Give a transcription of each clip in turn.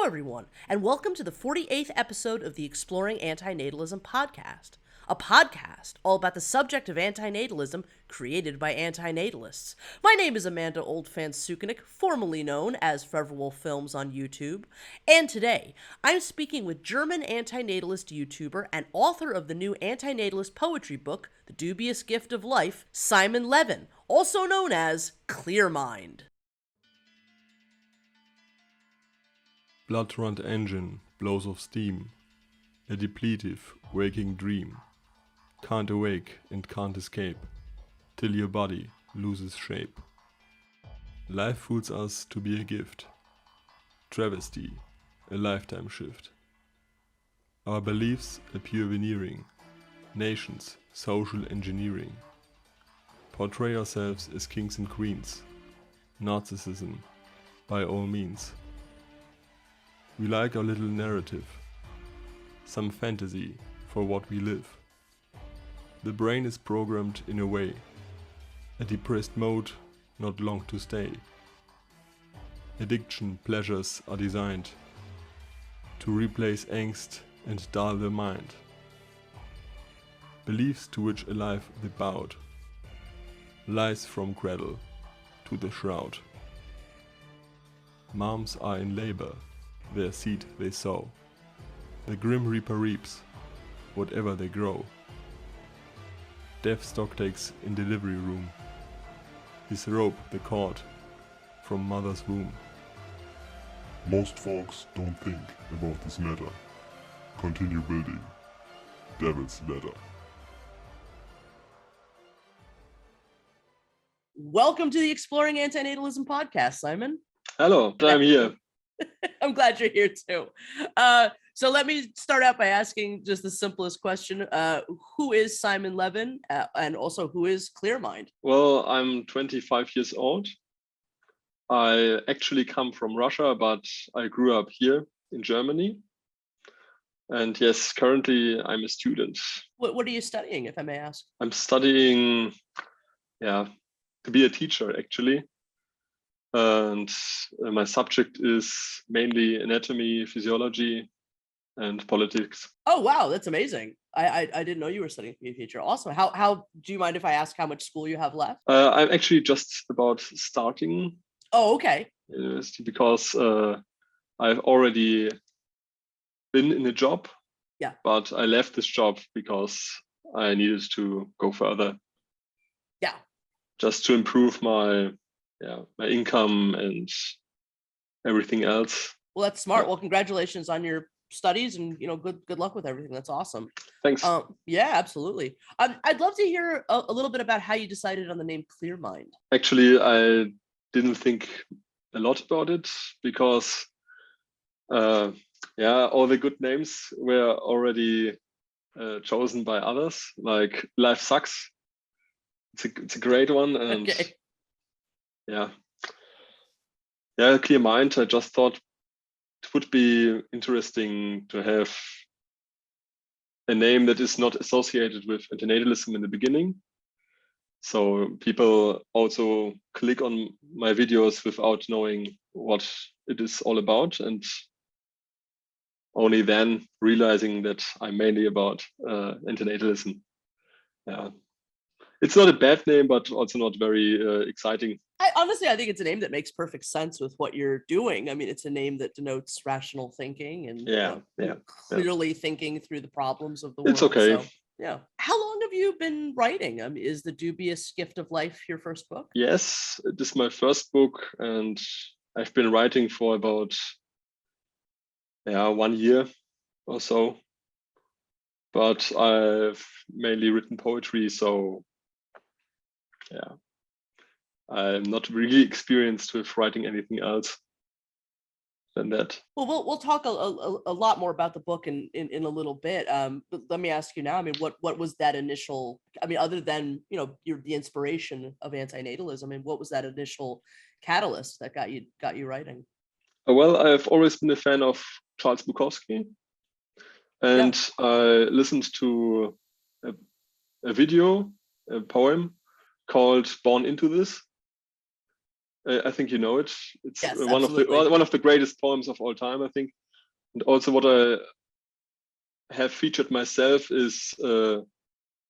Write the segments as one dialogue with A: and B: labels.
A: Hello, everyone, and welcome to the 48th episode of the Exploring Antinatalism Podcast, a podcast all about the subject of antinatalism created by antinatalists. My name is Oldphan Sukenick, formerly known as Forever Films on YouTube, and today I'm speaking with German Antinatalist YouTuber and author of the new antinatalist poetry book, The Dubious Gift of Life, Simon Levin, also known as Clear Mind.
B: Blood-runned engine blows off steam, a depletive, waking dream. Can't awake and can't escape, till your body loses shape. Life fools us to be a gift, travesty, a lifetime shift. Our beliefs a pure veneering, nations social engineering. Portray ourselves as kings and queens, narcissism by all means. We like our little narrative, some fantasy for what we live. The brain is programmed in a way, a depressed mode not long to stay. Addiction pleasures are designed to replace angst and dull the mind. Beliefs to which alive they bowed, lies from cradle to the shroud. Moms are in labor, their seed they sow. The grim reaper reaps whatever they grow. Death stock takes in delivery room, his rope the cord from mother's womb.
C: Most folks don't think about this matter. Continue building Devil's Ladder.
A: Welcome to the Exploring Antinatalism Podcast, Simon.
D: Hello, I'm here.
A: I'm glad you're here too. So let me start out by asking just the simplest question. Who is Simon Levin, and also who is Clear Mind?
D: Well, I'm 25 years old. I actually come from Russia, but I grew up here in Germany. And yes, currently I'm a student.
A: What are you studying, if I may ask?
D: I'm studying, to be a teacher actually. And my subject is mainly anatomy, physiology, and politics.
A: Oh, wow, that's amazing. I didn't know you were studying to be a teacher. Also, how do you mind if I ask how much school you have left?
D: I'm actually just about starting.
A: Oh, okay.
D: University because I've already been in a job.
A: Yeah.
D: But I left this job because I needed to go further.
A: Yeah.
D: Just to improve my income and everything else.
A: Well, that's smart. Well, congratulations on your studies, and good luck with everything. That's awesome.
D: Thanks.
A: Yeah, absolutely. I'd love to hear a little bit about how you decided on the name Clear Mind.
D: Actually, I didn't think a lot about it because all the good names were already chosen by others, like LifeSucks. It's a great one, and
A: Okay.
D: Clear Mind. I just thought it would be interesting to have a name that is not associated with antinatalism in the beginning. So people also click on my videos without knowing what it is all about, and only then realizing that I'm mainly about antinatalism. Yeah. It's not a bad name, but also not very exciting.
A: I think it's a name that makes perfect sense with what you're doing. I mean, it's a name that denotes rational thinking and clearly thinking through the problems of the world.
D: It's okay.
A: So, yeah. How long have you been writing? Is The Dubious Gift of Life your first book?
D: Yes, it is my first book, and I've been writing for about 1 year or so. But I've mainly written poetry, so I'm not really experienced with writing anything else than that.
A: Well, we'll talk a lot more about the book in a little bit. But let me ask you now. I mean, what was that initial? I mean, other than the inspiration of antinatalism, I mean, what was that initial catalyst that got you writing?
D: Well, I've always been a fan of Charles Bukowski, and I listened to a video, a poem called "Born Into This," I think you know it. It's
A: Yes,
D: one
A: absolutely.
D: of the greatest poems of all time, I think. And also what I have featured myself is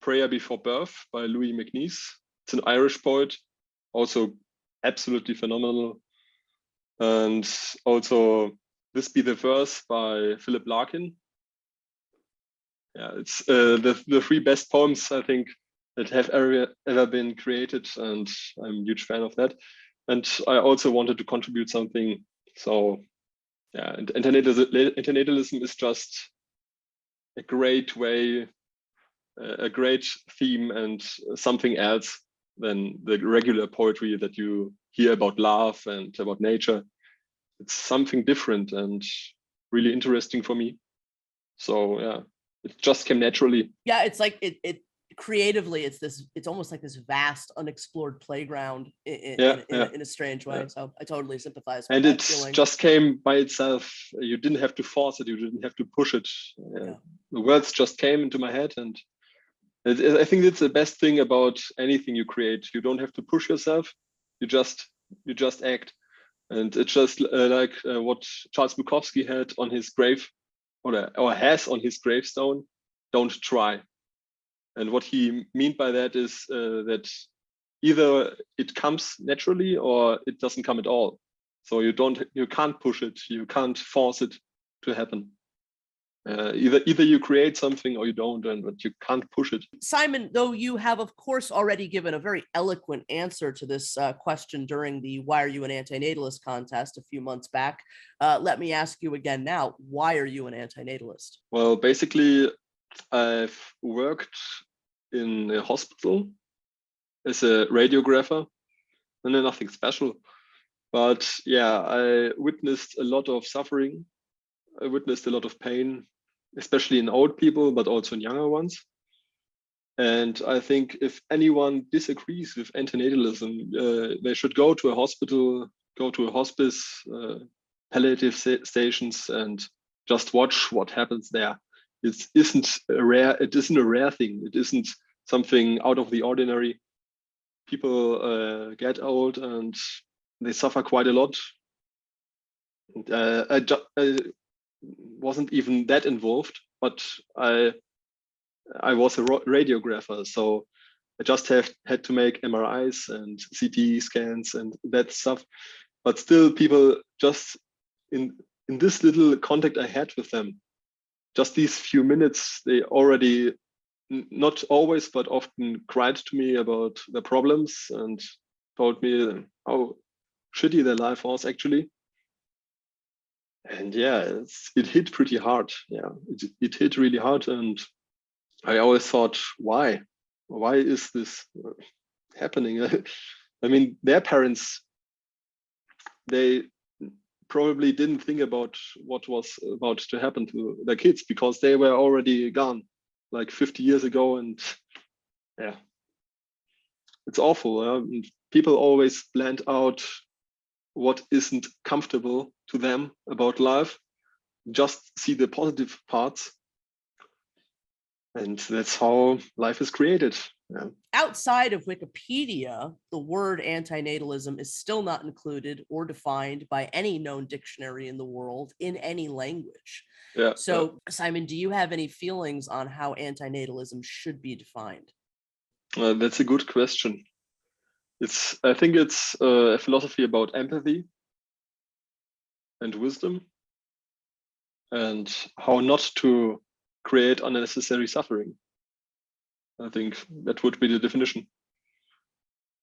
D: Prayer Before Birth by Louis MacNeice. It's an Irish poet, also absolutely phenomenal. And also This Be the Verse by Philip Larkin. Yeah, it's the three best poems, I think, that have ever been created, and I'm a huge fan of that. And I also wanted to contribute something. So yeah, and antinatalism is just a great way, a great theme, and something else than the regular poetry that you hear about love and about nature. It's something different and really interesting for me. So yeah, it just came naturally.
A: Yeah, it's like it creatively, it's almost like this vast unexplored playground in a strange way. So I totally sympathize with
D: and
A: that
D: it
A: feeling.
D: just came by itself. You didn't have to force it, you didn't have to push it. The words just came into my head, and I think that's the best thing about anything you create. You don't have to push yourself, you just act. And it's just like what Charles Bukowski had on his grave, or has on his gravestone: don't try. And what he meant by that is that either it comes naturally or it doesn't come at all. So you can't push it, you can't force it to happen. Either you create something or you don't, but you can't push it.
A: Simon, though you have, of course, already given a very eloquent answer to this question during the Why Are You an Antinatalist contest a few months back, let me ask you again now, why are you an antinatalist?
D: Well, basically, I've worked in a hospital as a radiographer, and then nothing special. But yeah, I witnessed a lot of suffering. I witnessed a lot of pain, especially in old people, but also in younger ones. And I think if anyone disagrees with antinatalism, they should go to a hospital, go to a hospice, palliative stations, and just watch what happens there. It isn't a rare thing. It isn't something out of the ordinary. People get old and they suffer quite a lot. And, I wasn't even that involved, but I was a radiographer, so I just had to make MRIs and CT scans and that stuff. But still, people just in this little contact I had with them, just these few minutes, they already, not always, but often cried to me about their problems and told me how shitty their life was actually. And yeah, it hit pretty hard. Yeah, it hit really hard. And I always thought, why is this happening? I mean, their parents, they probably didn't think about what was about to happen to their kids because they were already gone like 50 years ago. And yeah, it's awful. And people always blend out what isn't comfortable to them about life, just see the positive parts. And that's how life is created. Yeah.
A: Outside of Wikipedia, the word antinatalism is still not included or defined by any known dictionary in the world in any language.
D: Yeah.
A: So, Simon, do you have any feelings on how antinatalism should be defined?
D: That's a good question. I think it's a philosophy about empathy and wisdom, and how not to create unnecessary suffering. I think that would be the definition.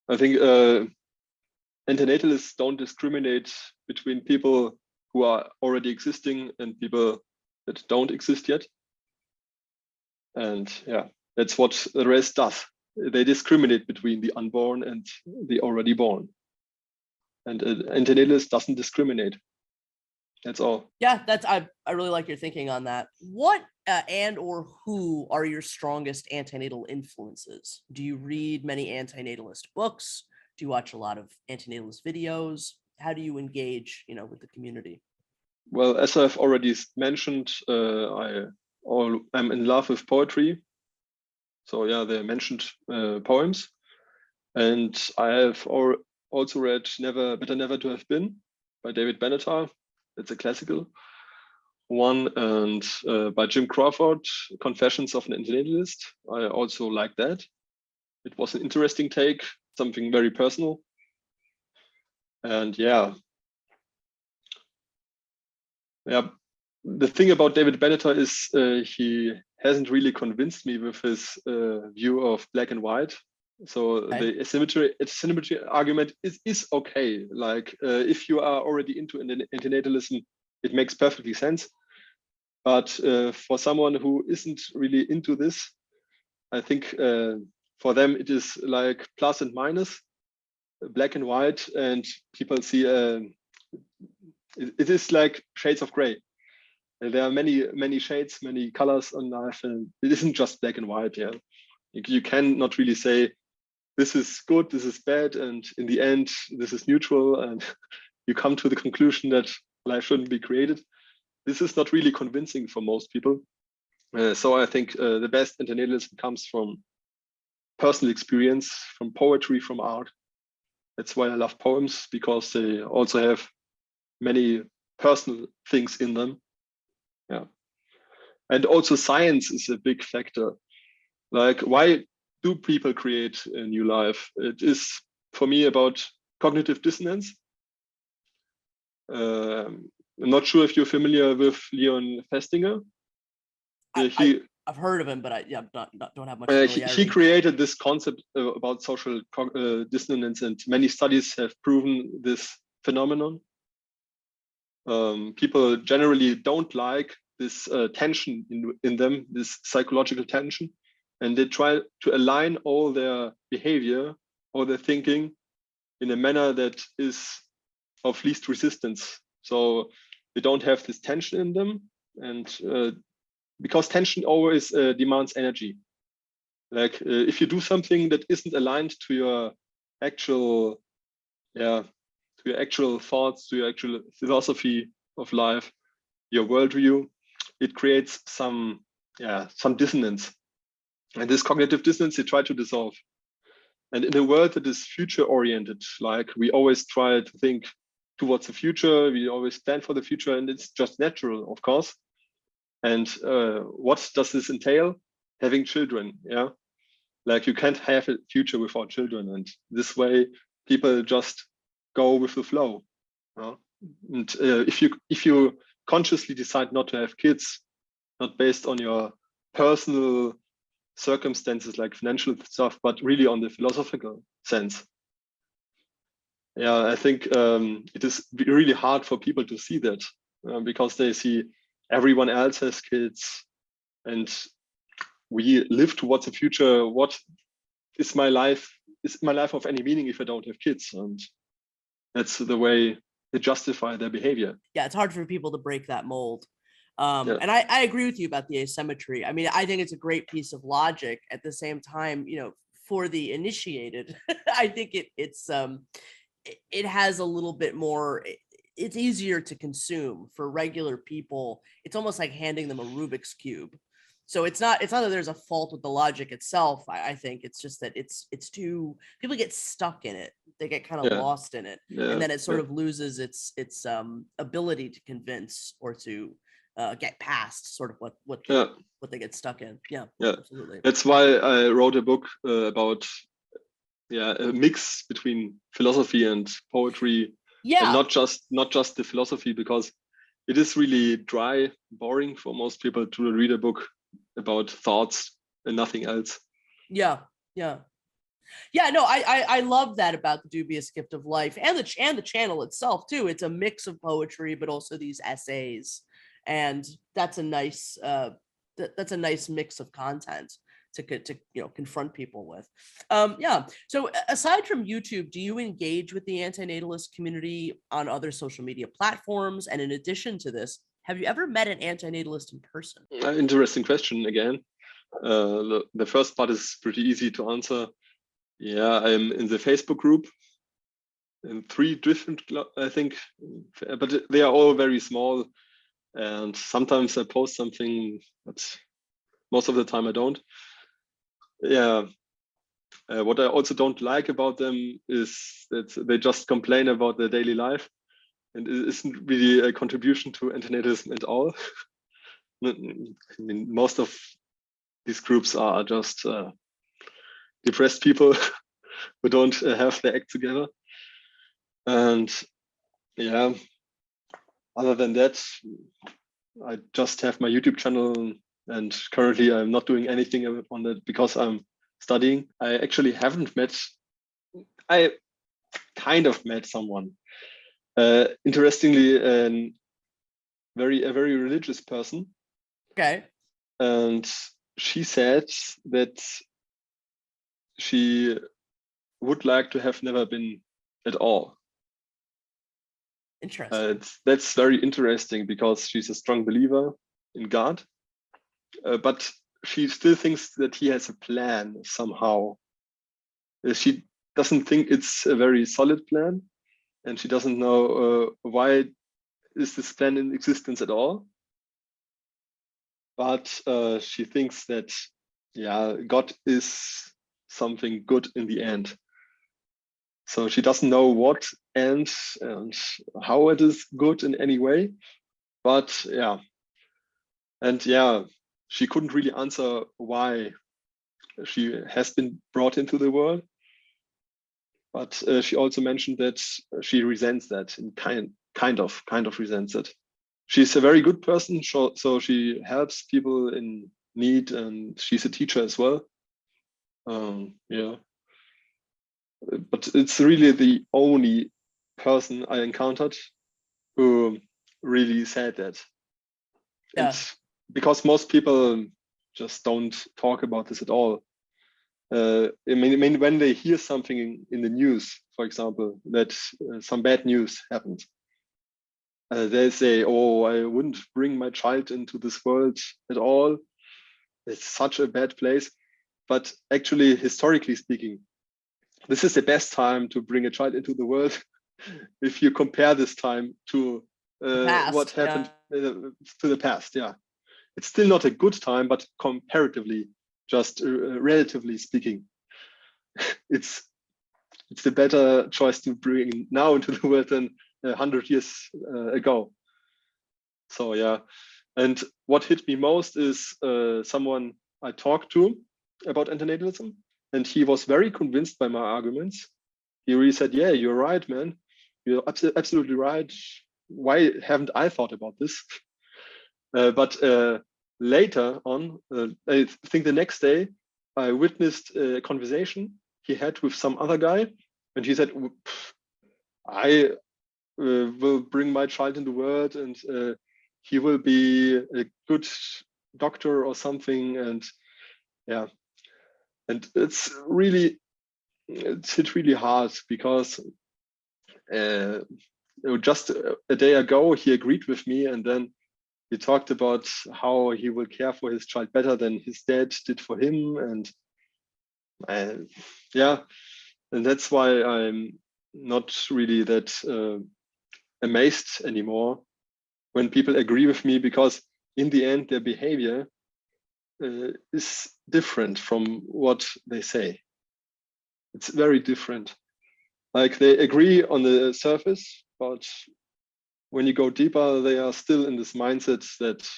D: I think antinatalists don't discriminate between people who are already existing and people that don't exist yet. And yeah, that's what the rest does. They discriminate between the unborn and the already born. And antinatalist doesn't discriminate. That's all.
A: Yeah, I really like your thinking on that. What and or who are your strongest antinatal influences? Do you read many antinatalist books? Do you watch a lot of antinatalist videos? How do you engage, with the community?
D: Well, as I've already mentioned, I'm in love with poetry. So yeah, they mentioned poems, and I have also read Better Never to Have Been by David Benatar. It's a classical one. And by Jim Crawford, Confessions of an Antinatalist. I also like that. It was an interesting take, something very personal. And yeah, the thing about David Benatar is he hasn't really convinced me with his view of black and white. So the asymmetry argument is okay. Like if you are already into antinatalism, it makes perfectly sense. But for someone who isn't really into this, I think for them it is like plus and minus, black and white, and people see it is like shades of gray. There are many shades, many colors on life, and it isn't just black and white. Yeah, you cannot really say this is good, this is bad, and in the end this is neutral, and you come to the conclusion that life shouldn't be created. This is not really convincing for most people. So I think the best antinatalism comes from personal experience, from poetry, from art. That's why I love poems, because they also have many personal things in them. Yeah. And also science is a big factor. Like, why do people create a new life? It is, for me, about cognitive dissonance. I'm not sure if you're familiar with Leon Festinger.
A: I've heard of him, but I don't have much familiarity.
D: He created this concept about social dissonance, and many studies have proven this phenomenon. People generally don't like this tension in them, this psychological tension, and they try to align all their behavior, all their thinking in a manner that is of least resistance. So they don't have this tension in them, and because tension always demands energy. Like if you do something that isn't aligned to your actual, to your actual thoughts, to your actual philosophy of life, your worldview, it creates some dissonance. And this cognitive dissonance they try to dissolve. And in a world that is future oriented, like we always try to think towards the future, we always plan for the future, and it's just natural, of course. And what does this entail? Having children, yeah? Like you can't have a future without children. And this way, people just go with the flow. And if you consciously decide not to have kids, not based on your personal circumstances like financial stuff, but really on the philosophical sense, I think it is really hard for people to see that because they see everyone else has kids, and we live towards the future. What is my life? Is my life of any meaning if I don't have kids? And that's the way they justify their behavior.
A: Yeah, it's hard for people to break that mold. And I agree with you about the asymmetry. I mean, I think it's a great piece of logic. At the same time, for the initiated, I think it has a little bit more. It's easier to consume. For regular people. It's almost like handing them a Rubik's cube. So it's not that there's a fault with the logic itself. I think it's just that it's too, people get stuck in it. They get kind of lost in it, and then it sort of loses its ability to convince or to get past sort of what they get stuck in. Yeah, absolutely.
D: That's why I wrote a book about a mix between philosophy and poetry. And not just the philosophy, because it is really dry, boring for most people to read a book about thoughts and nothing else.
A: No, I love that about the Dubious Gift of Life and the channel itself too. It's a mix of poetry, but also these essays, and that's a nice mix of content to confront people with. So aside from YouTube, do you engage with the antinatalist community on other social media platforms? And in addition to this, have you ever met an antinatalist in person?
D: Interesting question again. The first part is pretty easy to answer. I'm in the Facebook group in 3 different, I think, but they are all very small. And sometimes I post something, but most of the time I don't. What I also don't like about them is that they just complain about their daily life, and it isn't really a contribution to antinatalism at all. I mean, most of these groups are just depressed people who don't have their act together. And yeah, other than that, I just have my YouTube channel, and currently I'm not doing anything on that because I'm studying. I actually haven't met, I kind of met someone. Interestingly, a very religious person.
A: Okay.
D: And she said that she would like to have never been at all.
A: Interesting.
D: That's very interesting because she's a strong believer in God, but she still thinks that he has a plan somehow. She doesn't think it's a very solid plan, and she doesn't know why is this plan in existence at all. But she thinks that, yeah, God is something good in the end. So she doesn't know what and how it is good in any way. But yeah, and yeah, she couldn't really answer why she has been brought into the world. But she also mentioned that she resents that and kind of resents it. She's a very good person, so she helps people in need, and she's a teacher as well. Yeah, but it's really the only person I encountered who really said that.
A: Yeah.
D: And because most people just don't talk about this at all. I mean, when they hear something in the news, for example, that some bad news happened, they say, "Oh, I wouldn't bring my child into this world at all. It's such a bad place." But actually, historically speaking, this is the best time to bring a child into the world if you compare this time to what happened to the past. Yeah, it's still not a good time, but comparatively, just relatively speaking, it's the better choice to bring now into the world than 100 years ago. So yeah, and what hit me most is someone I talked to about antinatalism, and he was very convinced by my arguments. He really said, "Yeah, you're right, man. You're absolutely right. Why haven't I thought about this?" But later on, I think the next day, I witnessed a conversation he had with some other guy, and he said, "I will bring my child in the world, and he will be a good doctor or something." And yeah, and it's hit really hard because just a day ago he agreed with me, and then he talked about how he will care for his child better than his dad did for him. And yeah, and that's why I'm not really that amazed anymore when people agree with me, because in the end their behavior is different from what they say. It's very different. Like, they agree on the surface, but when you go deeper, they are still in this mindset that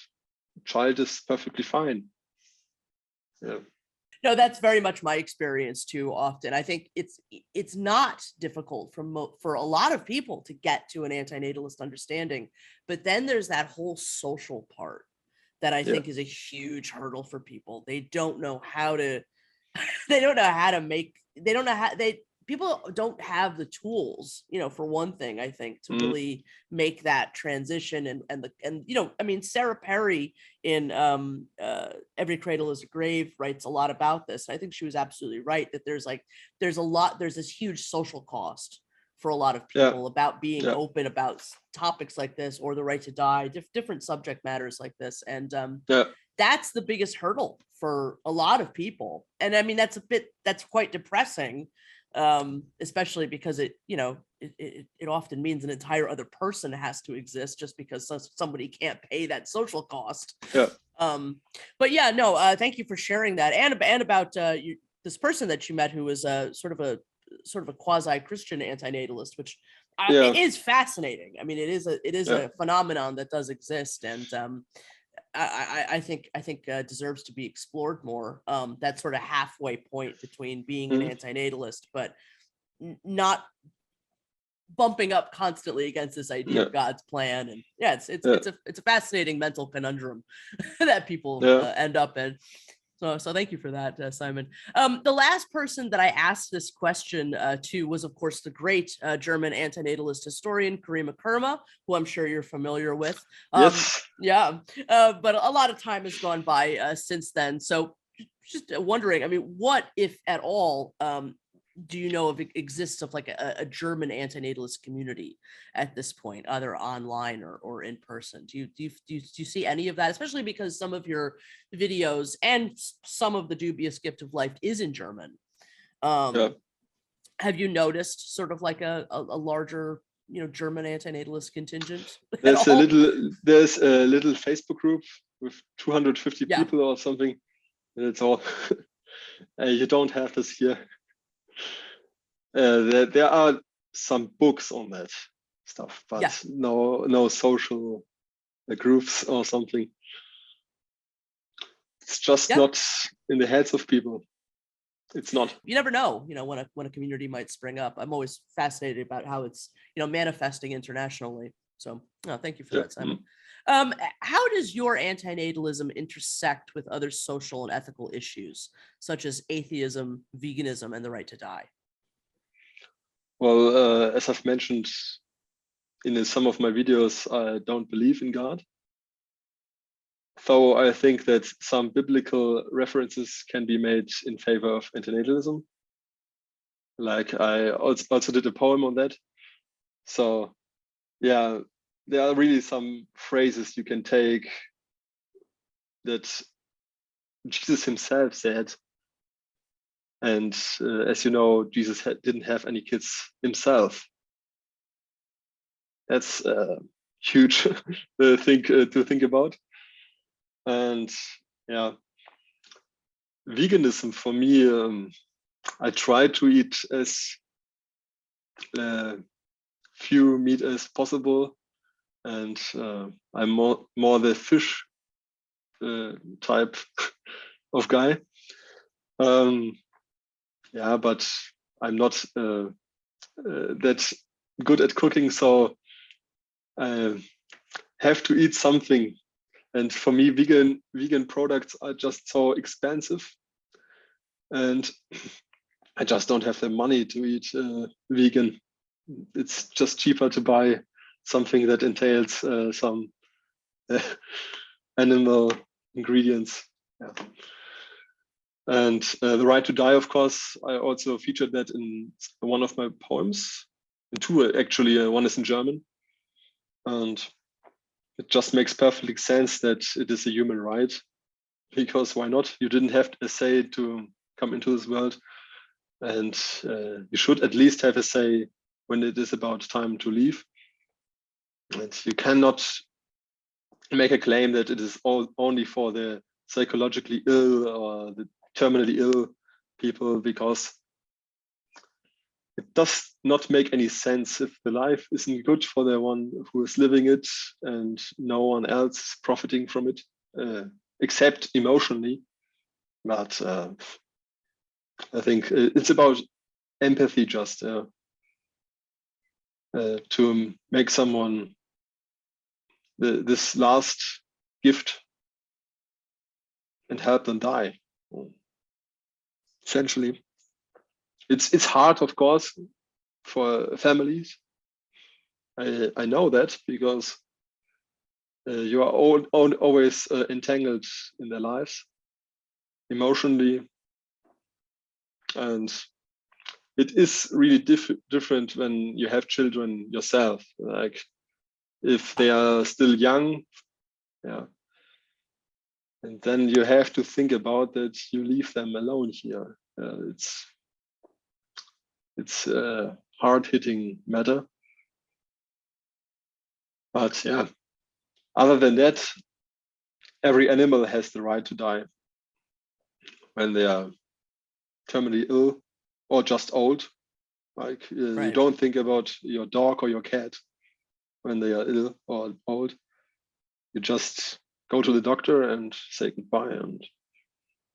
D: child is perfectly fine. Yeah.
A: No, that's very much my experience too. Often, I think it's not difficult for a lot of people to get to an antinatalist understanding, but then there's that whole social part that I think is a huge hurdle for people. They don't know how to. They don't know how to make. They don't know how people don't have the tools, for one thing, I think, to really make that transition. And I mean, Sarah Perry in Every Cradle is a Grave writes a lot about this. I think she was absolutely right that there's this huge social cost for a lot of people about being open about topics like this, or the right to die, different subject matters like this. And that's the biggest hurdle for a lot of people. And I mean, that's quite depressing. Especially because it often means an entire other person has to exist just because somebody can't pay that social cost.
D: Yeah.
A: But yeah, no, thank you for sharing that. And about this person that you met who was a sort of a quasi-Christian antinatalist, which is fascinating. I mean, it is a phenomenon that does exist, and I think deserves to be explored more. That sort of halfway point between being an antinatalist, but not bumping up constantly against this idea of God's plan. And it's a fascinating mental conundrum that people end up in. So thank you for that, Simon. The last person that I asked this question to was, of course, the great German antinatalist historian Karima Kerma, who I'm sure you're familiar with.
D: Yes.
A: Yeah, but a lot of time has gone by since then. So just wondering, I mean, what, if at all, do you know if it exists of like a German antinatalist community at this point, either online or in person? Do you see any of that, especially because some of your videos and some of the Dubious Gift of Life is in German? Have you noticed sort of like a larger, German antinatalist contingent?
D: There's a little Facebook group with 250 people or something. And it's all you don't have this here. There are some books on that stuff, but no social groups or something. It's just not in the heads of people. It's not.
A: You never know, when a community might spring up. I'm always fascinated about how it's, manifesting internationally. So, thank you for that, Simon. How does your antinatalism intersect with other social and ethical issues, such as atheism, veganism, and the right to die?
D: Well, as I've mentioned in some of my videos, I don't believe in God. Though I think that some biblical references can be made in favor of antinatalism. Like I also did a poem on that. So yeah, there are really some phrases you can take that Jesus himself said. And as you know, Jesus didn't have any kids himself. That's a huge thing to think about. And veganism for me, I try to eat as few meat as possible, and I'm more the fish type of guy. But I'm not that good at cooking, so I have to eat something. And for me, vegan products are just so expensive, and I just don't have the money to eat vegan. It's just cheaper to buy something that entails some animal ingredients. And the right to die, of course, I also featured that in one of my poems, in two actually. One is in German, and it just makes perfect sense that it is a human right, because why not? You didn't have a say to come into this world, and you should at least have a say when it is about time to leave. And you cannot make a claim that it is only for the psychologically ill or the terminally ill people, because it does not make any sense if the life isn't good for the one who is living it and no one else is profiting from it, except emotionally. But I think it's about empathy, just to make someone this last gift and help them die. Essentially, it's hard, of course, for families. I know that, because you are always entangled in their lives emotionally, and it is really different when you have children yourself. Like if they are still young, and then you have to think about that you leave them alone here. It's a hard-hitting matter. But other than that, every animal has the right to die when they are terminally ill or just old. Like you don't think about your dog or your cat when they are ill or old. You just go to the doctor and say goodbye, and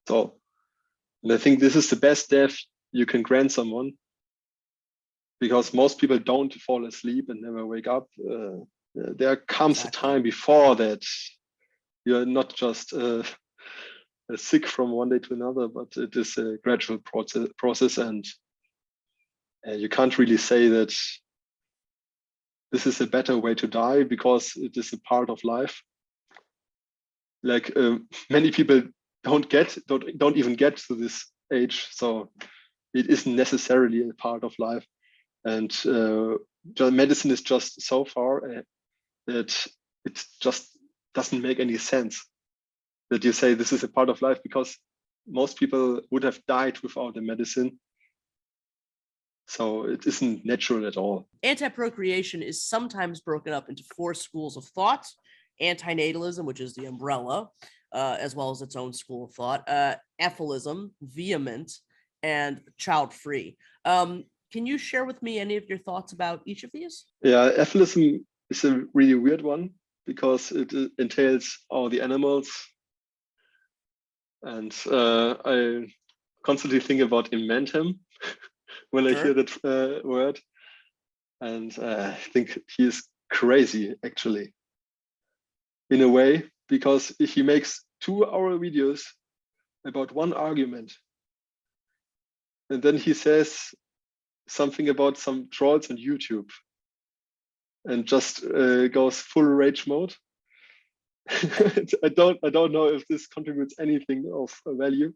D: so. And I think this is the best death you can grant someone, because most people don't fall asleep and never wake up. There comes a time before that you're not just sick from one day to another, but it is a gradual process, and you can't really say that this is a better way to die because it is a part of life. Like many people don't even get to this age, so it isn't necessarily a part of life. And medicine is just so far that it just doesn't make any sense that you say this is a part of life, because most people would have died without the medicine. So it isn't natural at all.
A: Anti-procreation is sometimes broken up into 4 schools of thought: anti-natalism, which is the umbrella, as well as its own school of thought, EFILism, vehement, and child-free. Can you share with me any of your thoughts about each of these?
D: Yeah, EFILism is a really weird one because it entails all the animals. And I constantly think about Inventum when I hear that word. And I think he is crazy, actually, in a way, because if he makes 2-hour videos about one argument, and then he says something about some trolls on YouTube and just goes full rage mode. I don't know if this contributes anything of value,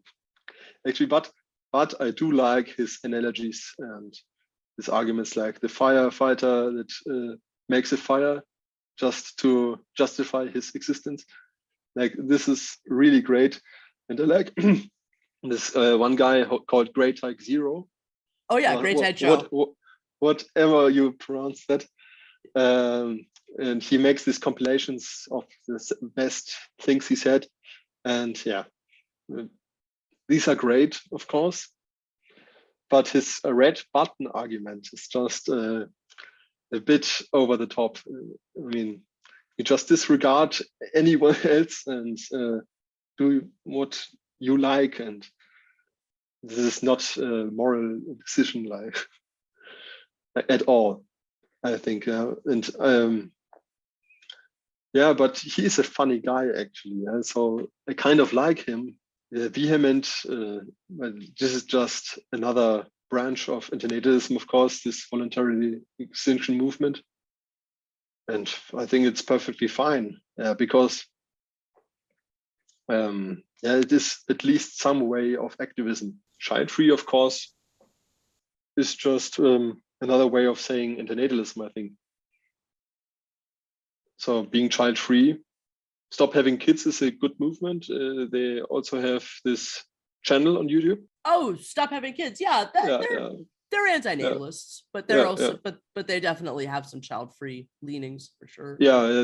D: actually, but I do like his analogies and his arguments, like the firefighter that makes a fire just to justify his existence. Like, this is really great. And I like this one guy called Great Tyke Zero.
A: Oh yeah, Great Tyke Show.
D: Whatever you pronounce that. And he makes these compilations of the best things he said. And yeah, these are great, of course. But his red button argument is just a bit over the top. I mean, you just disregard anyone else and do what you like. And this is not a moral decision, like at all, I think. And yeah, but he is a funny guy, actually. And so I kind of like him. Vehement, this is just another branch of antinatalism, of course, this voluntary extinction movement. And I think it's perfectly fine, because it is at least some way of activism. Child-free, of course, is just another way of saying antinatalism, I think. So being child-free, Stop Having Kids is a good movement. They also have this channel on YouTube.
A: Oh, Stop Having Kids. Yeah, they're anti-natalists, but they're also but they definitely have some child-free leanings for sure.
D: Yeah,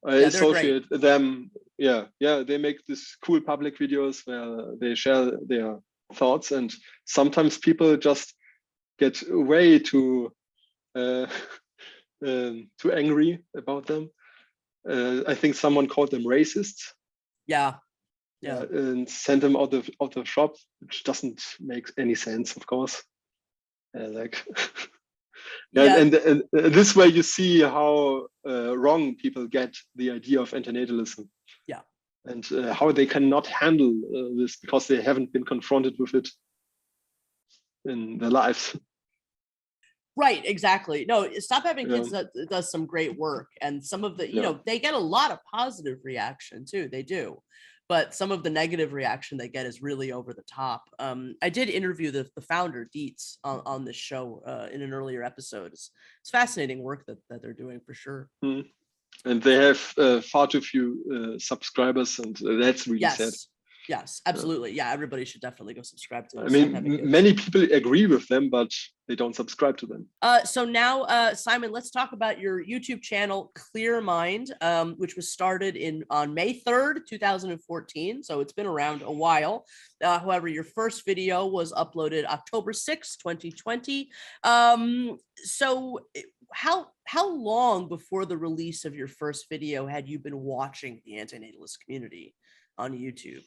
D: I associate them. Yeah, they make these cool public videos where they share their thoughts, and sometimes people just get way too angry about them. I think someone called them racists. Yeah, and sent them out of the shop, which doesn't make any sense, of course. And this way you see how wrong people get the idea of antinatalism.
A: Yeah,
D: and how they cannot handle this because they haven't been confronted with it in their lives.
A: Right, exactly. No, Stop Having Kids does some great work, and some of the, you know, they get a lot of positive reaction too. They do, but some of the negative reaction they get is really over the top. I did interview the founder Dietz on this show in an earlier episode. It's fascinating work that they're doing for sure.
D: And they have far too few subscribers, and that's really sad.
A: Yes, absolutely. Yeah, everybody should definitely go subscribe to
D: I
A: his
D: mean,
A: Scientific
D: many people agree with them, but they don't subscribe to them.
A: So now, Simon, let's talk about your YouTube channel, Clear Mind, which was started on May 3rd, 2014. So it's been around a while. However, your first video was uploaded October 6th, 2020. So how long before the release of your first video had you been watching the antinatalist community on YouTube?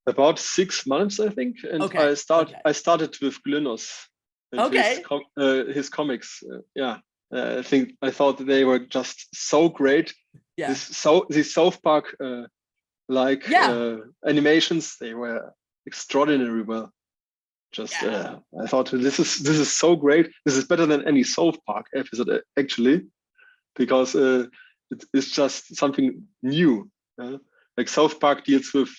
D: About 6 months, I think, and
A: Okay.
D: I started with Glynos and
A: Okay.
D: his comics. I thought they were just so great.
A: Yeah.
D: These South Park
A: Yeah.
D: animations, they were extraordinary well. I thought this is so great. This is better than any South Park episode actually, because it's just something new. Like South Park deals with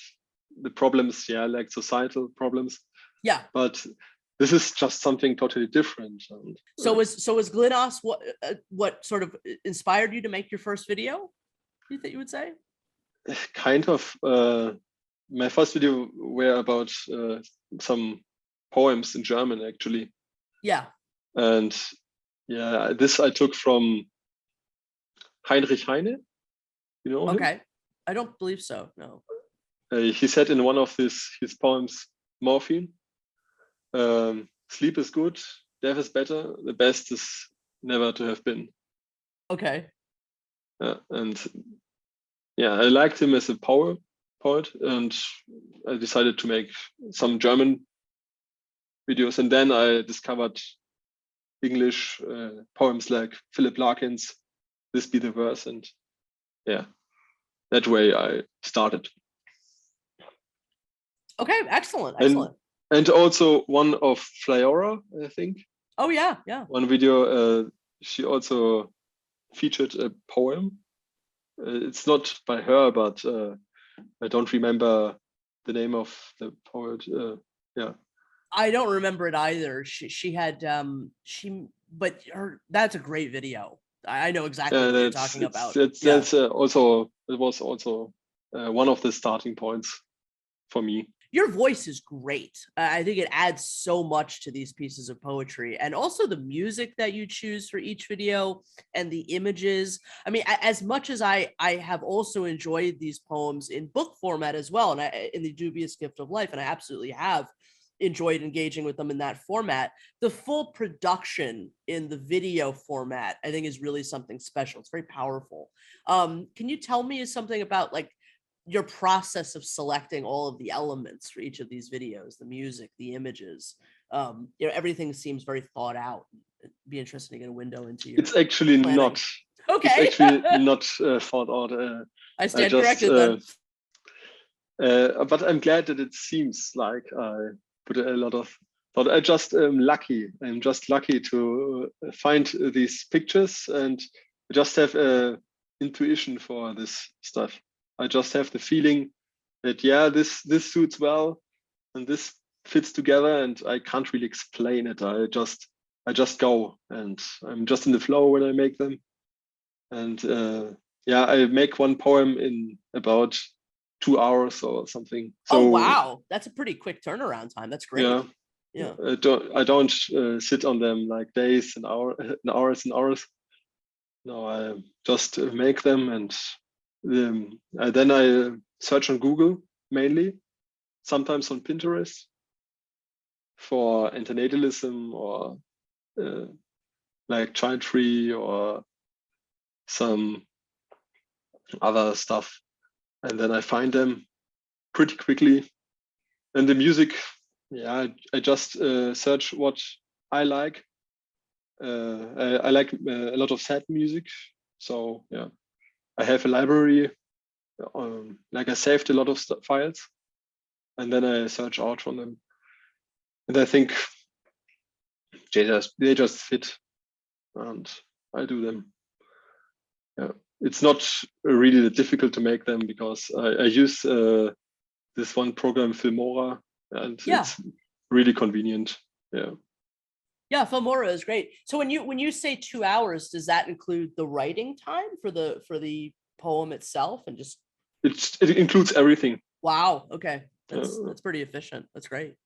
D: the problems, like societal problems.
A: Yeah.
D: But this is just something totally different. And,
A: so was Glynos what sort of inspired you to make your first video? You would say?
D: Kind of. My first video were about some poems in German, actually.
A: Yeah.
D: And this I took from Heinrich Heine. You know him?
A: Okay. I don't believe so. No.
D: He said in one of his poems, morphine, sleep is good, death is better, the best is never to have been.
A: Okay.
D: And I liked him as a poet, and I decided to make some German videos. And then I discovered English poems like Philip Larkin's This Be the Verse, and that way I started.
A: Okay, excellent.
D: And also one of Flyora, I think.
A: Oh yeah.
D: One video, she also featured a poem. It's not by her, but I don't remember the name of the poet.
A: I don't remember it either. She had that's a great video. I know exactly what you're talking about.
D: It was also one of the starting points for me.
A: Your voice is great. I think it adds so much to these pieces of poetry, and also the music that you choose for each video and the images. I mean, as much as I have also enjoyed these poems in book format as well, and in the Dubious Gift of Life, and I absolutely have enjoyed engaging with them in that format. The full production in the video format, I think, is really something special. It's very powerful. Can you tell me something about your process of selecting all of the elements for each of these videos, the music, the images? Everything seems very thought out. It'd be interesting to get a window into your
D: It's actually
A: planning.
D: not.
A: Okay.
D: It's actually not thought out.
A: I stand corrected then.
D: But I'm glad that it seems like I put a lot of thought. I'm just lucky. I'm just lucky to find these pictures, and just have intuition for this stuff. I just have the feeling that this suits well, and this fits together, and I can't really explain it. I just go, and I'm just in the flow when I make them. And I make one poem in about 2 hours or something. So,
A: oh wow, that's a pretty quick turnaround time. That's great. Yeah.
D: I don't sit on them like days and hours and hours. No, I just make them, and then I search on Google mainly, sometimes on Pinterest for antinatalism or like child tree or some other stuff, and then I find them pretty quickly. And the music, I just search what I like. I like a lot of sad music, so I have a library. Like I saved a lot of files, and then I search out from them, and I think they just fit, and I do them. It's not really difficult to make them, because I use this one program, Filmora, and it's really convenient.
A: Yeah, Filmora is great. So when you say 2 hours, does that include the writing time for the poem itself, and just
D: it includes everything.
A: Wow. Okay.
D: Uh,
A: That's pretty efficient. That's great.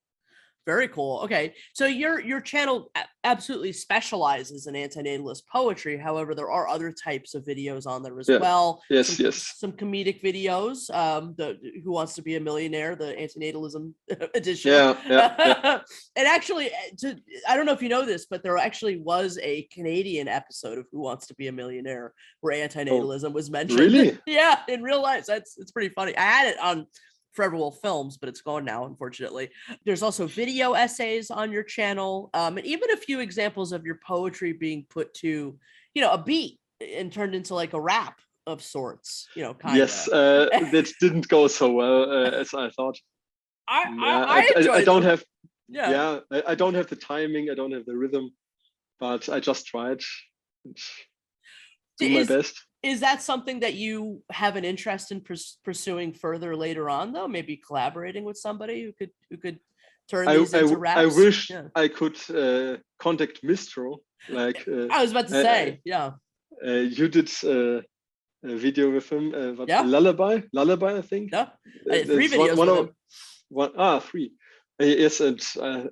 A: Very cool. Okay, so your channel absolutely specializes in antinatalist poetry. However, there are other types of videos on there as
D: yeah.
A: well.
D: Yes, yes.
A: Some comedic videos. The Who Wants to Be a Millionaire, the Antinatalism edition.
D: Yeah.
A: And actually, I don't know if you know this, but there actually was a Canadian episode of Who Wants to Be a Millionaire where antinatalism was mentioned.
D: Really?
A: Yeah, in real life. It's pretty funny. I had it on Forever Wolf Films, but it's gone now, unfortunately. There's also video essays on your channel, and even a few examples of your poetry being put to, a beat and turned into like a rap of sorts, kind of.
D: Yes, that didn't go so well as I thought. I don't have. Yeah, I don't have the timing. I don't have the rhythm, but I just tried. Do my best.
A: Is that something that you have an interest in pursuing further later on, though? Maybe collaborating with somebody who could turn these into raps?
D: I wish I could contact Mistro. Like
A: I was about to say,
D: you did a video with him. Lullaby, I think.
A: Yeah, 3 videos.
D: Three. Yes, and I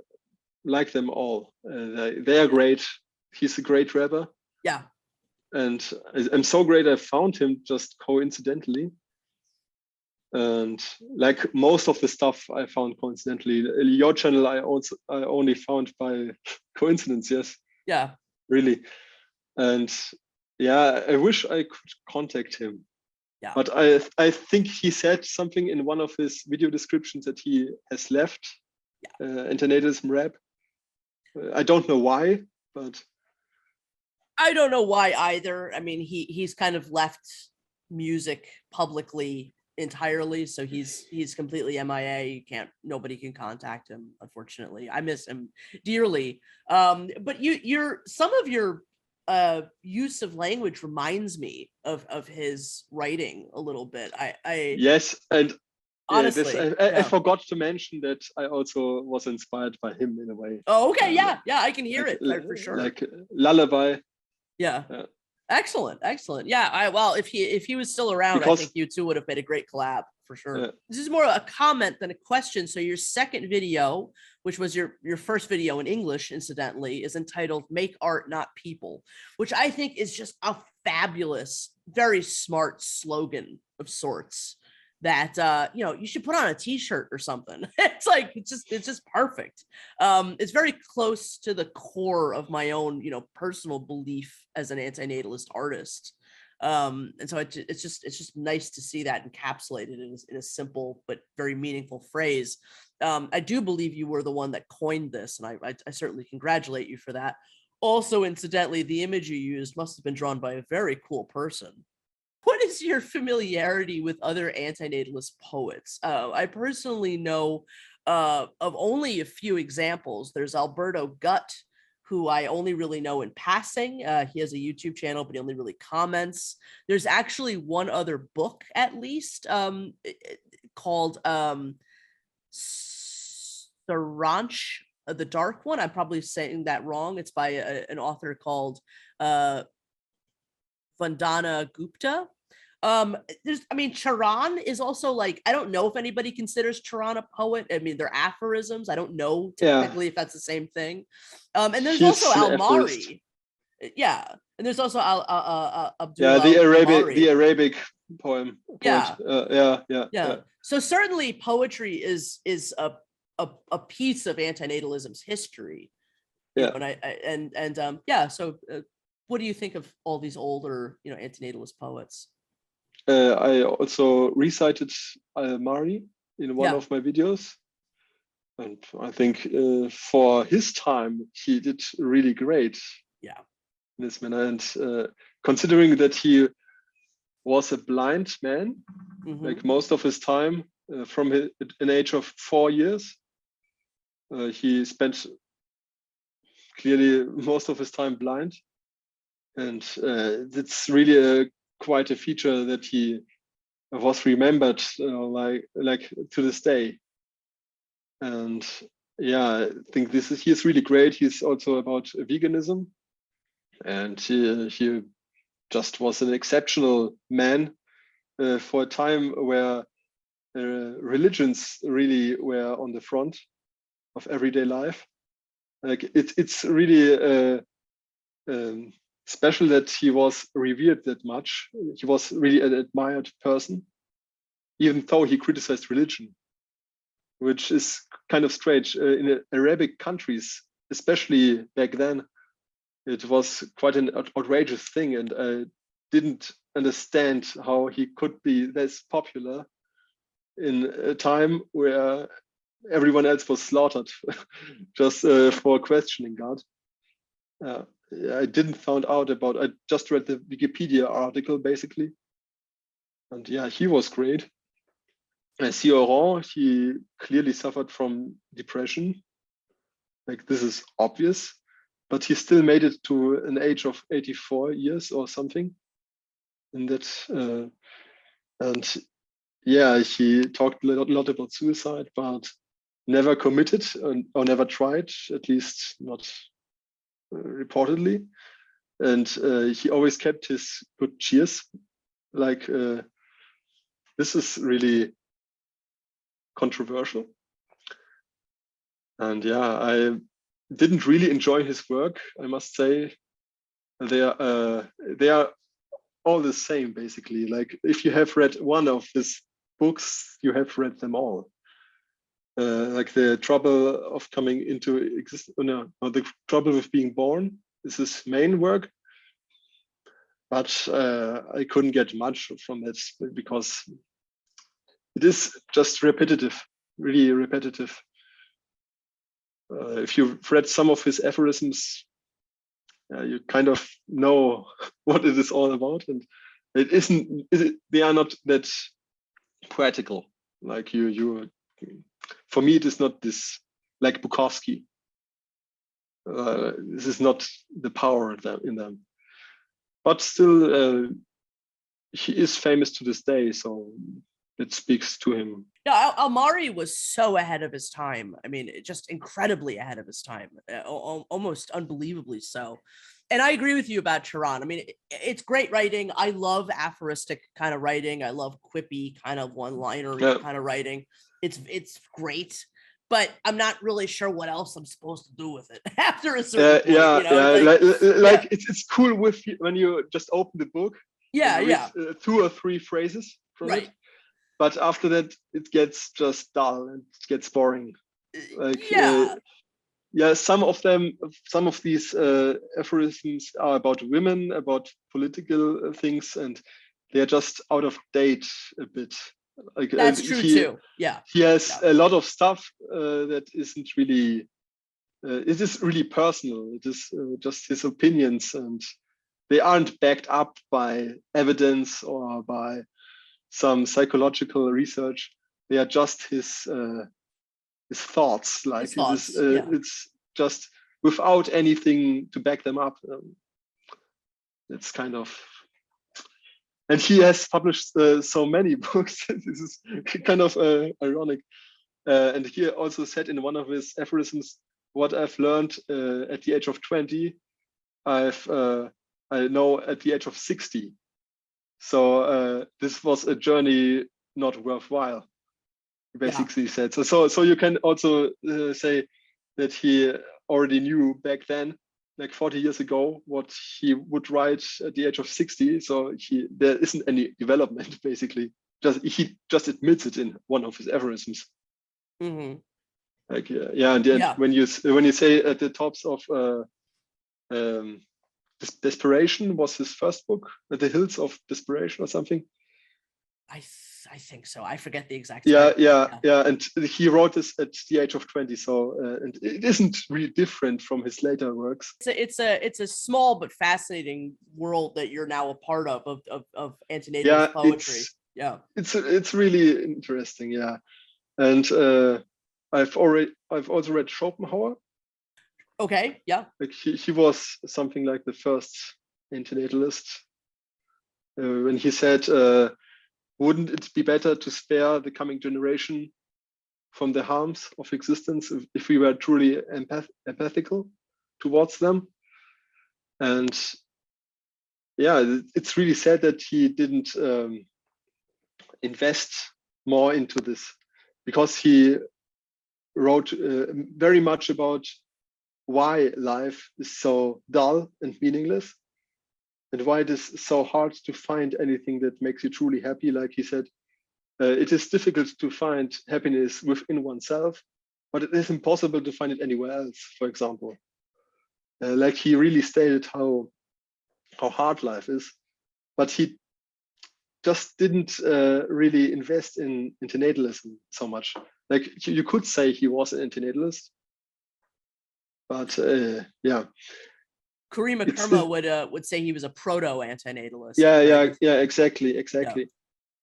D: like them all. They are great. He's a great rapper.
A: Yeah.
D: And I'm so great I found him just coincidentally. And like most of the stuff I found coincidentally. Your channel I only found by coincidence, yes.
A: Yeah.
D: Really. And yeah, I wish I could contact him.
A: Yeah.
D: But I think he said something in one of his video descriptions that he has left Antinatalism rap. I don't know why, but
A: I don't know why either. I mean, he's kind of left music publicly entirely, so he's completely MIA. Nobody can contact him, unfortunately. I miss him dearly. But some of your use of language reminds me of his writing a little bit.
D: Yes, and
A: honestly,
D: I forgot to mention that I also was inspired by him in a way.
A: Oh, okay, yeah, I can hear it for sure.
D: Like Lullaby.
A: Yeah. Excellent. Yeah, well, if he was still around, I think you two would have made a great collab for sure. Yeah. This is more a comment than a question. So your second video, which was your first video in English, incidentally, is entitled "Make Art, Not People," which I think is just a fabulous, very smart slogan of sorts that you should put on a t-shirt or something. It's just perfect. It's very close to the core of my own personal belief as an antinatalist artist, and so it's just nice to see that encapsulated in a simple but very meaningful phrase. I do believe you were the one that coined this, and I certainly congratulate you for that. Also, incidentally, the image you used must have been drawn by a very cool person. What is your familiarity with other antinatalist poets? I personally know of only a few examples. There's Alberto Gutt, who I only really know in passing. He has a YouTube channel, but he only really comments. There's actually one other book, at least, called Saranch, the Dark One. I'm probably saying that wrong. It's by an author called Vandana Gupta. Teoran is also like, I don't know if anybody considers Teoran a poet. I mean, they're aphorisms. I don't know technically if that's the same thing. And there's also Almari. Yeah. And there's also Abdullah
D: the Arabic poem.
A: Yeah.
D: Yeah.
A: So certainly poetry is a piece of antinatalism's history.
D: Yeah.
A: So what do you think of all these older, antinatalist poets?
D: I also recited Almari in one of my videos, and I think for his time he did really great.
A: Yeah,
D: in this manner, and considering that he was a blind man, like most of his time, from an age of 4 years, he spent clearly most of his time blind. And it's really quite a feature that he was remembered like to this day. And I think he's really great. He's also about veganism, and he just was an exceptional man for a time where religions really were on the front of everyday life. Like it's really special that he was revered that much. He was really an admired person, even though he criticized religion, which is kind of strange. In Arabic countries, especially back then, it was quite an outrageous thing, and I didn't understand how he could be this popular in a time where everyone else was slaughtered just for questioning God. I didn't find out about, I just read the Wikipedia article basically. And yeah, he was great. Teoran, he clearly suffered from depression. Like this is obvious, but he still made it to an age of 84 years or something. And that, and yeah, he talked a lot about suicide, but never committed or never tried, at least not reportedly. And he always kept his good cheers. Like this is really controversial. And yeah, I didn't really enjoy his work, I must say. They are all the same, basically. Like if you have read one of his books, you have read them all. Like the trouble of coming into existence, or the trouble with being born is his main work. But I couldn't get much from it because it is just repetitive, really repetitive. If you've read some of his aphorisms, you kind of know what it is all about, and it isn't. They are not that poetical. Like you. For me, it is not this like Bukowski. This is not the power in them. But still, he is famous to this day, so it speaks to him.
A: Yeah, Almari was so ahead of his time. I mean, just incredibly ahead of his time, almost unbelievably so. And I agree with you about Teoran. I mean, it's great writing. I love aphoristic kind of writing. I love quippy kind of one-liner kind of writing. It's great, but I'm not really sure what else I'm supposed to do with it after a certain point.
D: Yeah,
A: you know?
D: Like it's cool with when you just open the book.
A: Yeah.
D: 2 or 3 phrases from it. But after that, it gets just dull and it gets boring. Like some of these aphorisms are about women, about political things, and they're just out of date a bit. Like
A: that's true too. Yeah,
D: he has a lot of stuff that isn't really. It is really personal. It is just his opinions, and they aren't backed up by evidence or by some psychological research. They are just his thoughts. Like it's just without anything to back them up. It's kind of. And he has published so many books. This is kind of ironic. And he also said in one of his aphorisms, "What I've learned at the age of 20, I know at the age of 60. So this was a journey not worthwhile." He basically said. So you can also say that he already knew back then, like 40 years ago, what he would write at the age of 60. So there isn't any development, basically. He just admits it in one of his aphorisms.
A: Mm-hmm.
D: Like when you say at the tops of Desperation was his first book, At the Hills of Desperation or something.
A: I think so. I forget the exact.
D: Yeah. And he wrote this at the age of 20. So and it isn't really different from his later works.
A: It's a small but fascinating world that you're now a part of antinatalist poetry.
D: It's really interesting. Yeah, and I've also read Schopenhauer.
A: Okay. Yeah.
D: Like he was something like the first antinatalist when he said. Wouldn't it be better to spare the coming generation from the harms of existence if we were truly empathical towards them? And yeah, it's really sad that he didn't invest more into this, because he wrote very much about why life is so dull and meaningless, and why it is so hard to find anything that makes you truly happy. Like he said, it is difficult to find happiness within oneself, but it is impossible to find it anywhere else, for example. Like he really stated how hard life is, but he just didn't really invest in antinatalism so much. Like you could say he was an antinatalist, but yeah.
A: Karima Kerma would say he was a proto-antinatalist.
D: Yeah, exactly.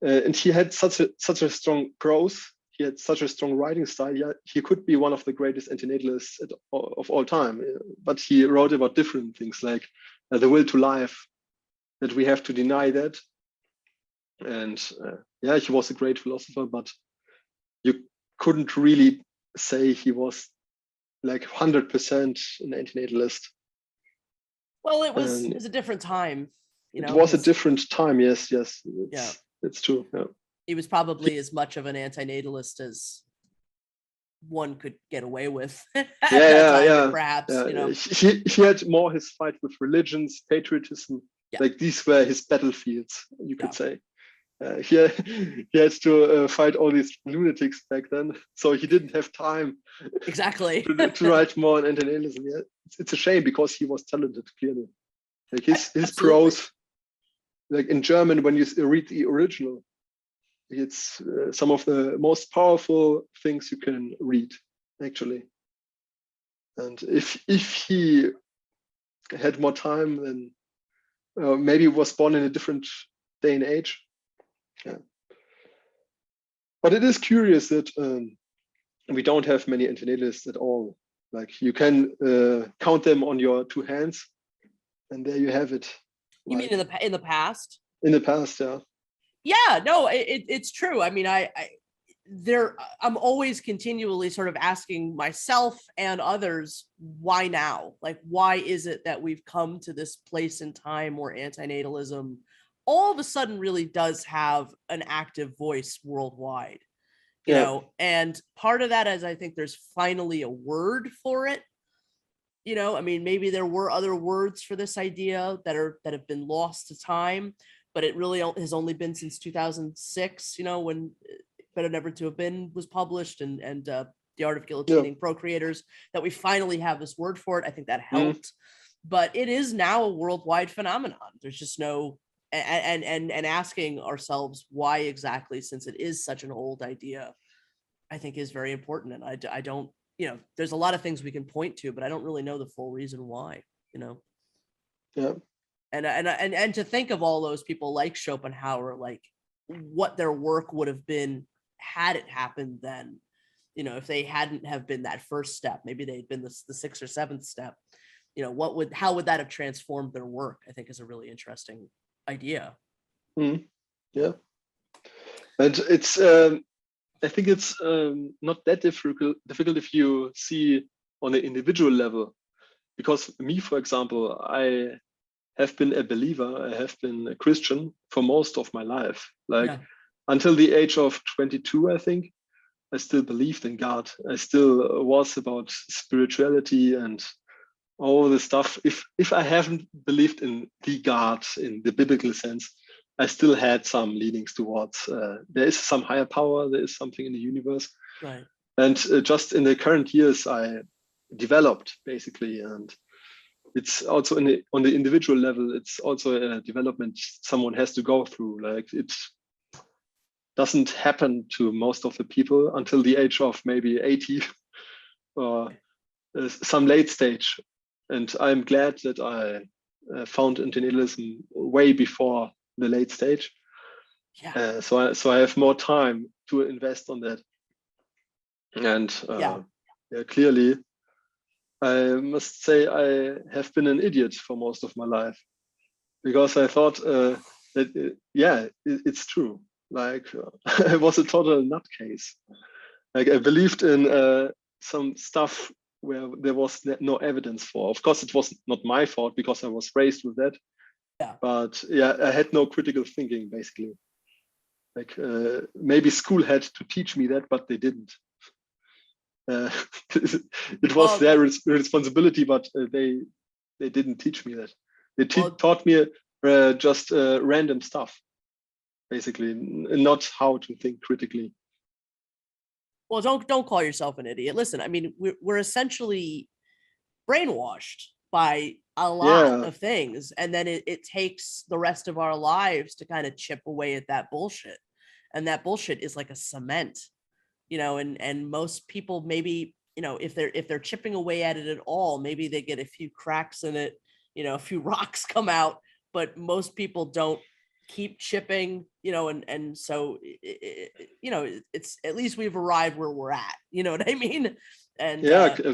D: And he had such a strong prose. He had such a strong writing style. Yeah, he could be one of the greatest antinatalists of all time. But he wrote about different things, like the will to life, that we have to deny that. And yeah, he was a great philosopher, but you couldn't really say he was like 100% an antinatalist.
A: Well, it was a different time.
D: It was a different time. Yes. It's true. Yeah.
A: He was probably as much of an antinatalist as one could get away with. Perhaps.
D: He had more his fight with religions, patriotism. Yeah. Like these were his battlefields, you could say. He had to fight all these lunatics back then, so he didn't have time
A: exactly
D: to write more on antinatalism. Yeah, it's a shame, because he was talented, clearly. Like his prose, like in German, when you read the original, it's some of the most powerful things you can read, actually. And if he had more time, then maybe was born in a different day and age. Yeah. But it is curious that we don't have many antinatalists at all. Like you can count them on your two hands, and there you have it.
A: You mean in the past?
D: In the past, yeah.
A: Yeah, no, it's true. I mean, I'm always continually sort of asking myself and others, why now? Like, why is it that we've come to this place in time where antinatalism all of a sudden really does have an active voice worldwide, you know? And part of that is, I think there's finally a word for it. You know, I mean, maybe there were other words for this idea that have been lost to time, but it really has only been since 2006, you know, when Better Never to Have Been was published, and The Art of Guillotining Procreators, that we finally have this word for it. I think that helped, but it is now a worldwide phenomenon. There's just no, and asking ourselves why exactly, since it is such an old idea, I think is very important. And I don't, you know, there's a lot of things we can point to, but I don't really know the full reason why, you know?
D: Yeah.
A: And to think of all those people like Schopenhauer, like what their work would have been had it happened then, you know, if they hadn't have been that first step, maybe they'd been the sixth or seventh step, you know, how would that have transformed their work? I think is a really interesting idea.
D: Yeah. And it's, I think it's not that difficult if you see on an individual level, because me, for example, I have been a believer. I have been a Christian for most of my life. Like until the age of 22, I think, I still believed in God. I still was about spirituality and all the stuff. If I haven't believed in the God in the biblical sense, I still had some leanings towards there is some higher power, there is something in the universe.
A: Right.
D: And just in the current years, I developed basically, and it's also on the individual level, it's also a development someone has to go through. Like it doesn't happen to most of the people until the age of maybe 80 or some late stage. And I'm glad that I found antinatalism way before the late stage.
A: Yeah.
D: So I have more time to invest on that. And clearly, I must say I have been an idiot for most of my life, because I thought that it's true. Like I was a total nutcase. Like I believed in some stuff where there was no evidence for. Of course, it was not my fault because I was raised with that. Yeah. But yeah, I had no critical thinking basically. Like maybe school had to teach me that, but they didn't. It was their responsibility, but they didn't teach me that. They taught me just random stuff, basically, not how to think critically.
A: Well, don't call yourself an idiot. Listen, I mean, we're essentially brainwashed by a lot of things, and then it takes the rest of our lives to kind of chip away at that bullshit, and that bullshit is like a cement, you know. And most people, maybe, you know, if they're chipping away at it at all, maybe they get a few cracks in it, you know, a few rocks come out, but most people don't keep chipping, you know, and so you know, it's at least we've arrived where we're at, you know what I mean? And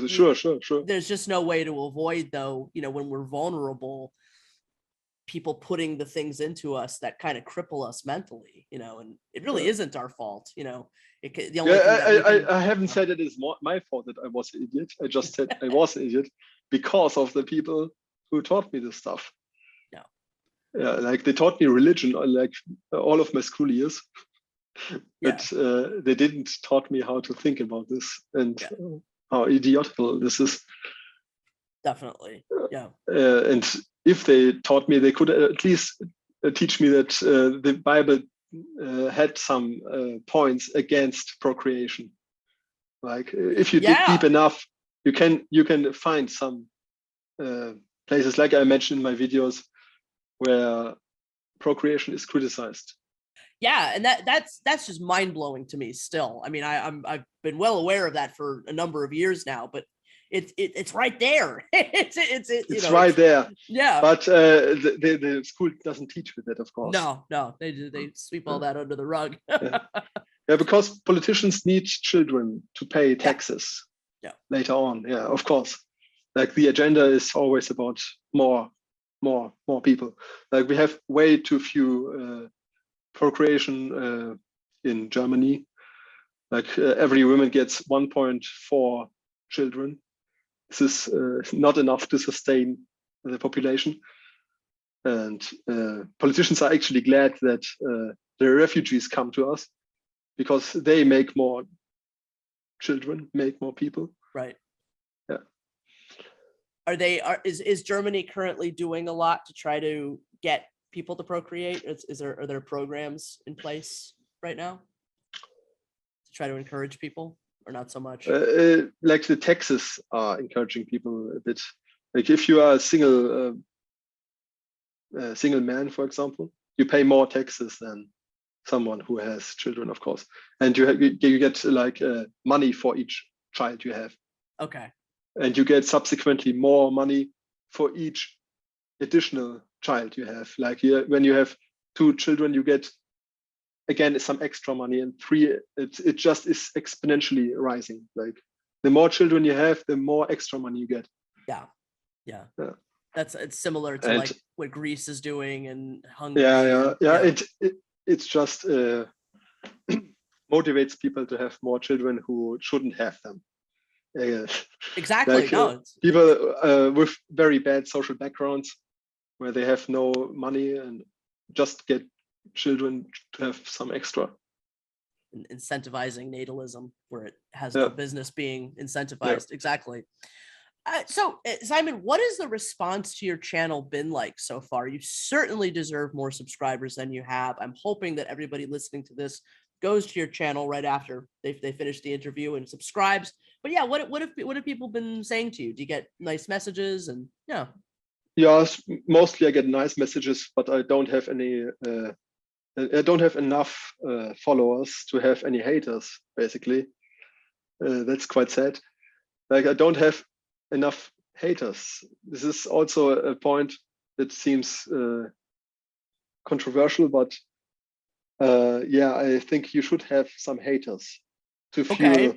D: sure.
A: There's just no way to avoid, though, you know, when we're vulnerable, people putting the things into us that kind of cripple us mentally, you know, and it really isn't our fault, you know. The only thing
D: I haven't said it is my fault that I was an idiot. I just said I was an idiot because of the people who taught me this stuff. Yeah, like they taught me religion like all of my school years, but they didn't taught me how to think about this and how idiotical this is.
A: Definitely,
D: and if they taught me, they could at least teach me that the Bible had some points against procreation. Like if you dig deep enough, you can find some places, like I mentioned in my videos, where procreation is criticized.
A: Yeah, and that's just mind-blowing to me still. I mean, I've been well aware of that for a number of years now, but it's right there. It's
D: right there.
A: Yeah.
D: But the school doesn't teach with that, of course.
A: No, they sweep all that under the rug.
D: Because politicians need children to pay taxes later on. Yeah, of course. Like the agenda is always about more people. Like we have way too few procreation in Germany. Like every woman gets 1.4 children. This is not enough to sustain the population. And politicians are actually glad that the refugees come to us because they make more children, make more people.
A: Right.
D: Yeah.
A: Is Germany currently doing a lot to try to get people to procreate? Are there programs in place right now to try to encourage people, or not so much?
D: Like the taxes are encouraging people a bit. Like if you are a single man, for example, you pay more taxes than someone who has children, of course, and you get like money for each child you have.
A: Okay.
D: And you get subsequently more money for each additional child you have. Like when you have 2 children, you get again some extra money, and 3. It just is exponentially rising. Like the more children you have, the more extra money you get.
A: Yeah. It's similar to like what Greece is doing and Hungary.
D: Yeah. It's just motivates people to have more children who shouldn't have them.
A: Exactly.
D: Like, people with very bad social backgrounds, where they have no money and just get children to have some extra.
A: Incentivizing natalism where it has no business being incentivized. Exactly. So Simon, what has the response to your channel been like so far? You certainly deserve more subscribers than you have. I'm hoping that everybody listening to this goes to your channel right after they finish the interview and subscribes. But yeah, what have people been saying to you? Do you get nice messages? And
D: Yes, mostly I get nice messages, but I don't have any. I don't have enough followers to have any haters. Basically, that's quite sad. Like I don't have enough haters. This is also a point that seems controversial, but I think you should have some haters to fuel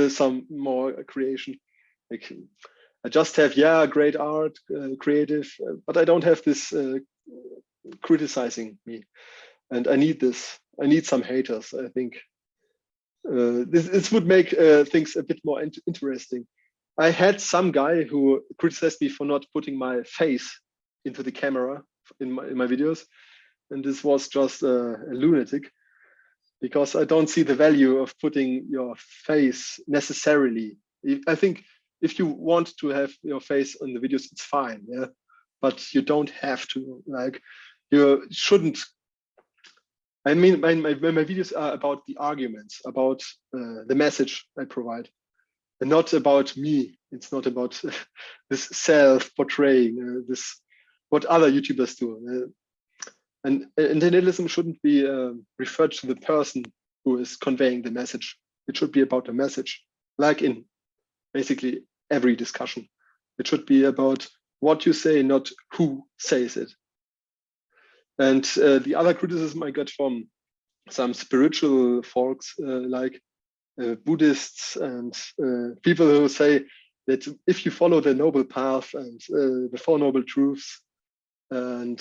D: some more creation. Like I just have great art, creative, but I don't have this criticizing me, and I need this. I need some haters. I think this would make things a bit more interesting. I had some guy who criticized me for not putting my face into the camera in my videos, and this was just a lunatic. because I don't see the value of putting your face necessarily. I think if you want to have your face on the videos, it's fine, yeah, but you don't have to. Like, you shouldn't. I mean, my videos are about the arguments, about the message I provide, and not about me. It's not about this self-portraying, this what other YouTubers do. And antinatalism shouldn't be referred to the person who is conveying the message. It should be about the message, like in basically every discussion. It should be about what you say, not who says it. And the other criticism I got from some spiritual folks, like Buddhists and people who say that if you follow the noble path and the Four Noble Truths, and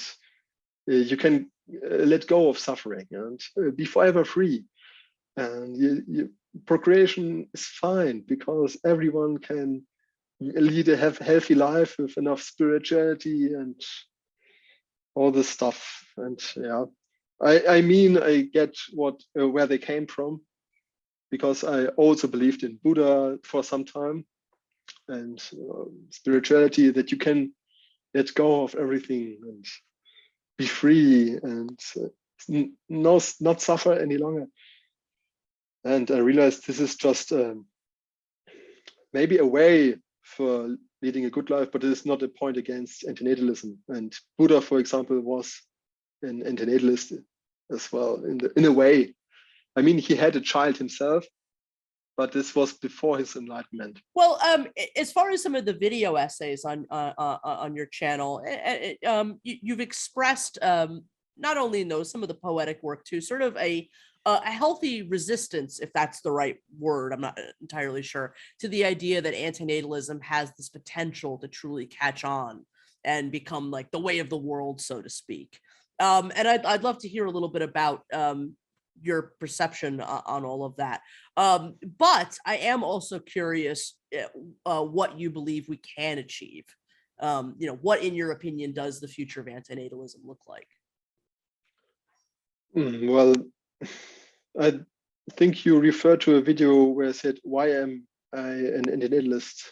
D: you can let go of suffering and be forever free. And procreation is fine because everyone can lead a healthy life with enough spirituality and all this stuff. And yeah, I mean, I get where they came from, because I also believed in Buddha for some time and spirituality, that you can let go of everything and be free and not suffer any longer. And I realized this is just maybe a way for leading a good life, but it is not a point against antinatalism. And Buddha, for example, was an antinatalist as well, in a way. I mean, he had a child himself, but this was before his enlightenment.
A: Well, as far as some of the video essays on your channel, you've expressed not only in those, some of the poetic work too, sort of a healthy resistance, if that's the right word, I'm not entirely sure, to the idea that antinatalism has this potential to truly catch on and become like the way of the world, so to speak. And I'd love to hear a little bit about your perception on all of that. But I am also curious what you believe we can achieve. What, in your opinion, does the future of antinatalism look like?
D: Well, I think you referred to a video where I said, why am I an antinatalist?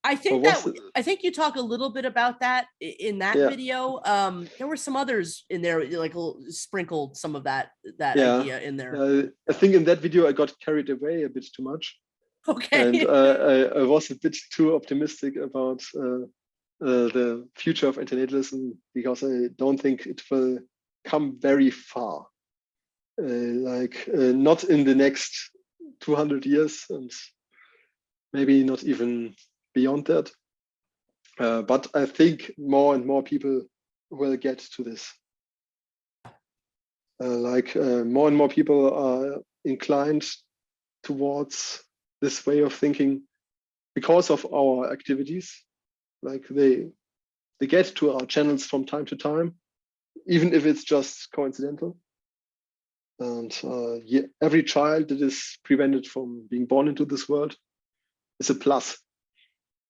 A: I think you talk a little bit about that in that video. There were some others in there, like sprinkled some of that idea in there.
D: I think in that video I got carried away a bit too much.
A: Okay.
D: And I was a bit too optimistic about the future of antinatalism, because I don't think it will come very far. Not in the next 200 years, and maybe not even beyond that. But I think more and more people will get to this. More and more people are inclined towards this way of thinking because of our activities. Like they get to our channels from time to time, even if it's just coincidental. And every child that is prevented from being born into this world is a plus.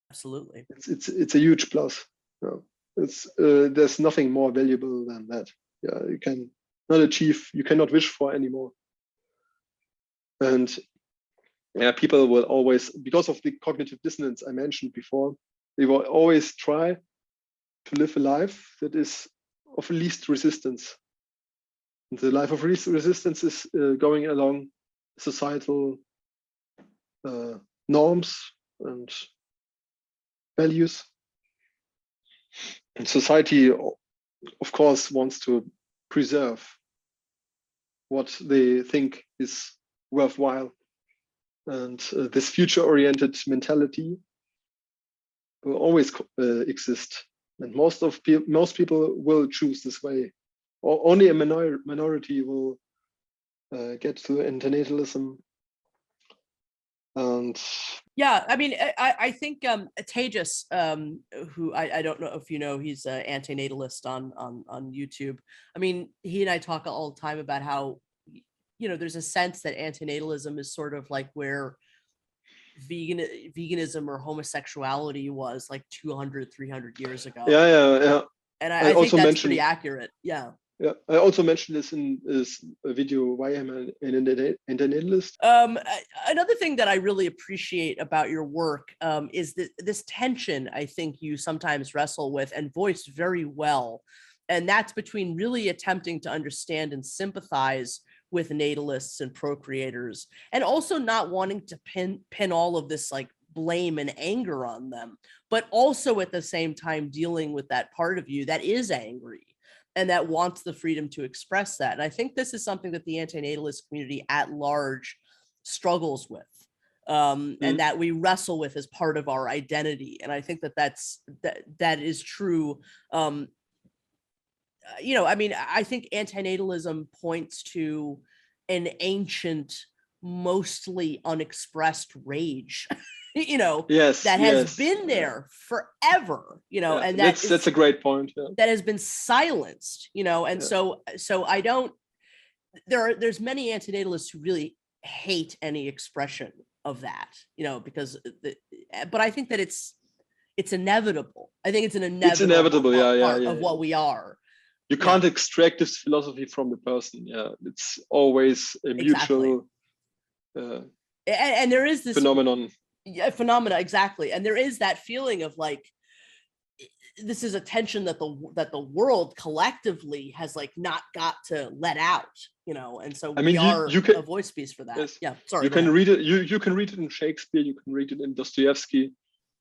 A: Absolutely.
D: It's a huge plus. There's nothing more valuable than that. You can not achieve, you cannot wish for anymore. And people will always, because of the cognitive dissonance I mentioned before, they will always try to live a life that is of least resistance. And the life of least resistance is going along societal norms and values. And society, of course, wants to preserve what they think is worthwhile. And this future-oriented mentality will always exist. And most people will choose this way. Or only a minority will get to antinatalism. And
A: yeah, I mean, I think Tejas, who I don't know if you know, he's an antinatalist on YouTube. I mean, he and I talk all the time about how, there's a sense that antinatalism is sort of like where veganism or homosexuality was like 200, 300 years ago.
D: Yeah.
A: And I think that's pretty accurate. Yeah.
D: Yeah, I also mentioned this in this video, why am I an antinatalist?
A: Another thing that I really appreciate about your work is this tension I think you sometimes wrestle with and voice very well. And that's between really attempting to understand and sympathize with natalists and procreators, and also not wanting to pin all of this like blame and anger on them, but also at the same time dealing with that part of you that is angry and that wants the freedom to express that. And I think this is something that the antinatalist community at large struggles with, and that we wrestle with as part of our identity. And I think that is true. I mean, I think antinatalism points to an ancient, mostly unexpressed rage, that has been there forever, and
D: that's a great point. Yeah.
A: That has been silenced, and so I don't, there's many antinatalists who really hate any expression of that, because, but I think that it's inevitable. I think it's an inevitable part of what we are.
D: You can't extract this philosophy from the person. Yeah, it's always a mutual
A: and there is this
D: phenomenon.
A: Phenomena, exactly. And there is that feeling of like, this is a tension that the world collectively has like not got to let out, and so
D: I mean,
A: we are
D: you can,
A: a voice piece for that.
D: Yes.
A: Yeah, sorry.
D: You can read it. You can read it in Shakespeare. You can read it in Dostoevsky.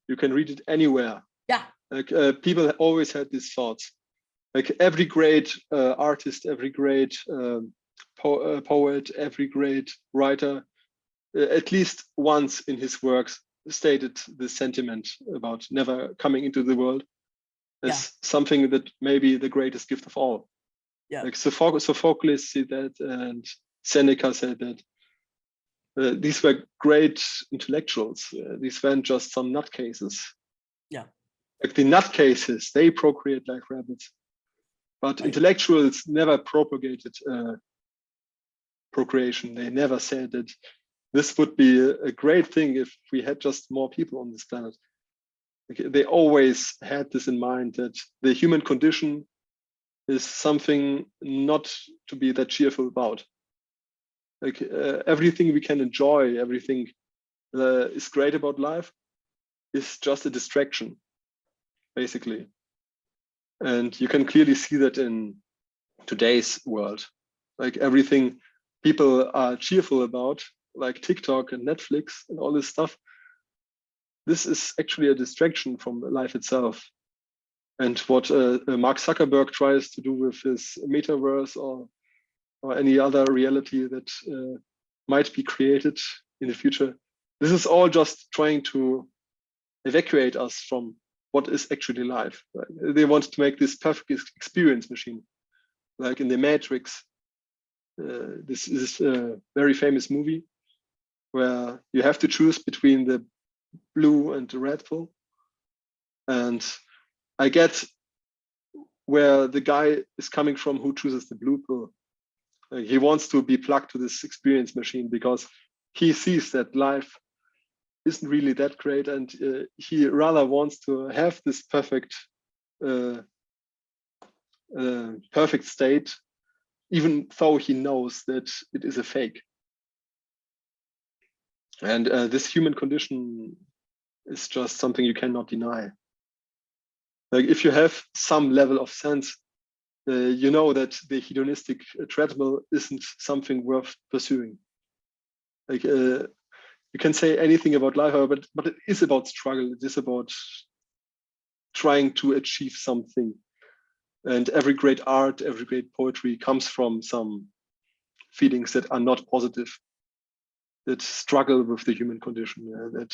D: You can read it anywhere.
A: Yeah.
D: Like people always had these thoughts. Like every great artist, every great poet, every great writer, at least once in his works stated this sentiment about never coming into the world as something that may be the greatest gift of all.
A: Yeah.
D: Like Sophocles said that, and Seneca said that. These were great intellectuals. These weren't just some nutcases.
A: Yeah.
D: Like the nutcases, they procreate like rabbits. But intellectuals never propagated procreation. They never said that this would be a great thing if we had just more people on this planet. They always had this in mind, that the human condition is something not to be that cheerful about. Like everything we can enjoy, everything is great about life is just a distraction, basically. And you can clearly see that in today's world. Like everything people are cheerful about, like TikTok and Netflix and all this stuff, this is actually a distraction from life itself. And what Mark Zuckerberg tries to do with his metaverse or any other reality that might be created in the future, this is all just trying to evacuate us from what is actually life. Right? They want to make this perfect experience machine, like in the Matrix. This is a very famous movie where you have to choose between the blue and the red pill. And I get where the guy is coming from who chooses the blue pill. He wants to be plugged to this experience machine because he sees that life isn't really that great, and he rather wants to have this perfect state, even though he knows that it is a fake. And this human condition is just something you cannot deny. Like if you have some level of sense, you know that the hedonistic treadmill isn't something worth pursuing. Like you can say anything about life, but it is about struggle. It is about trying to achieve something. And every great art, every great poetry comes from some feelings that are not positive, that struggle with the human condition, that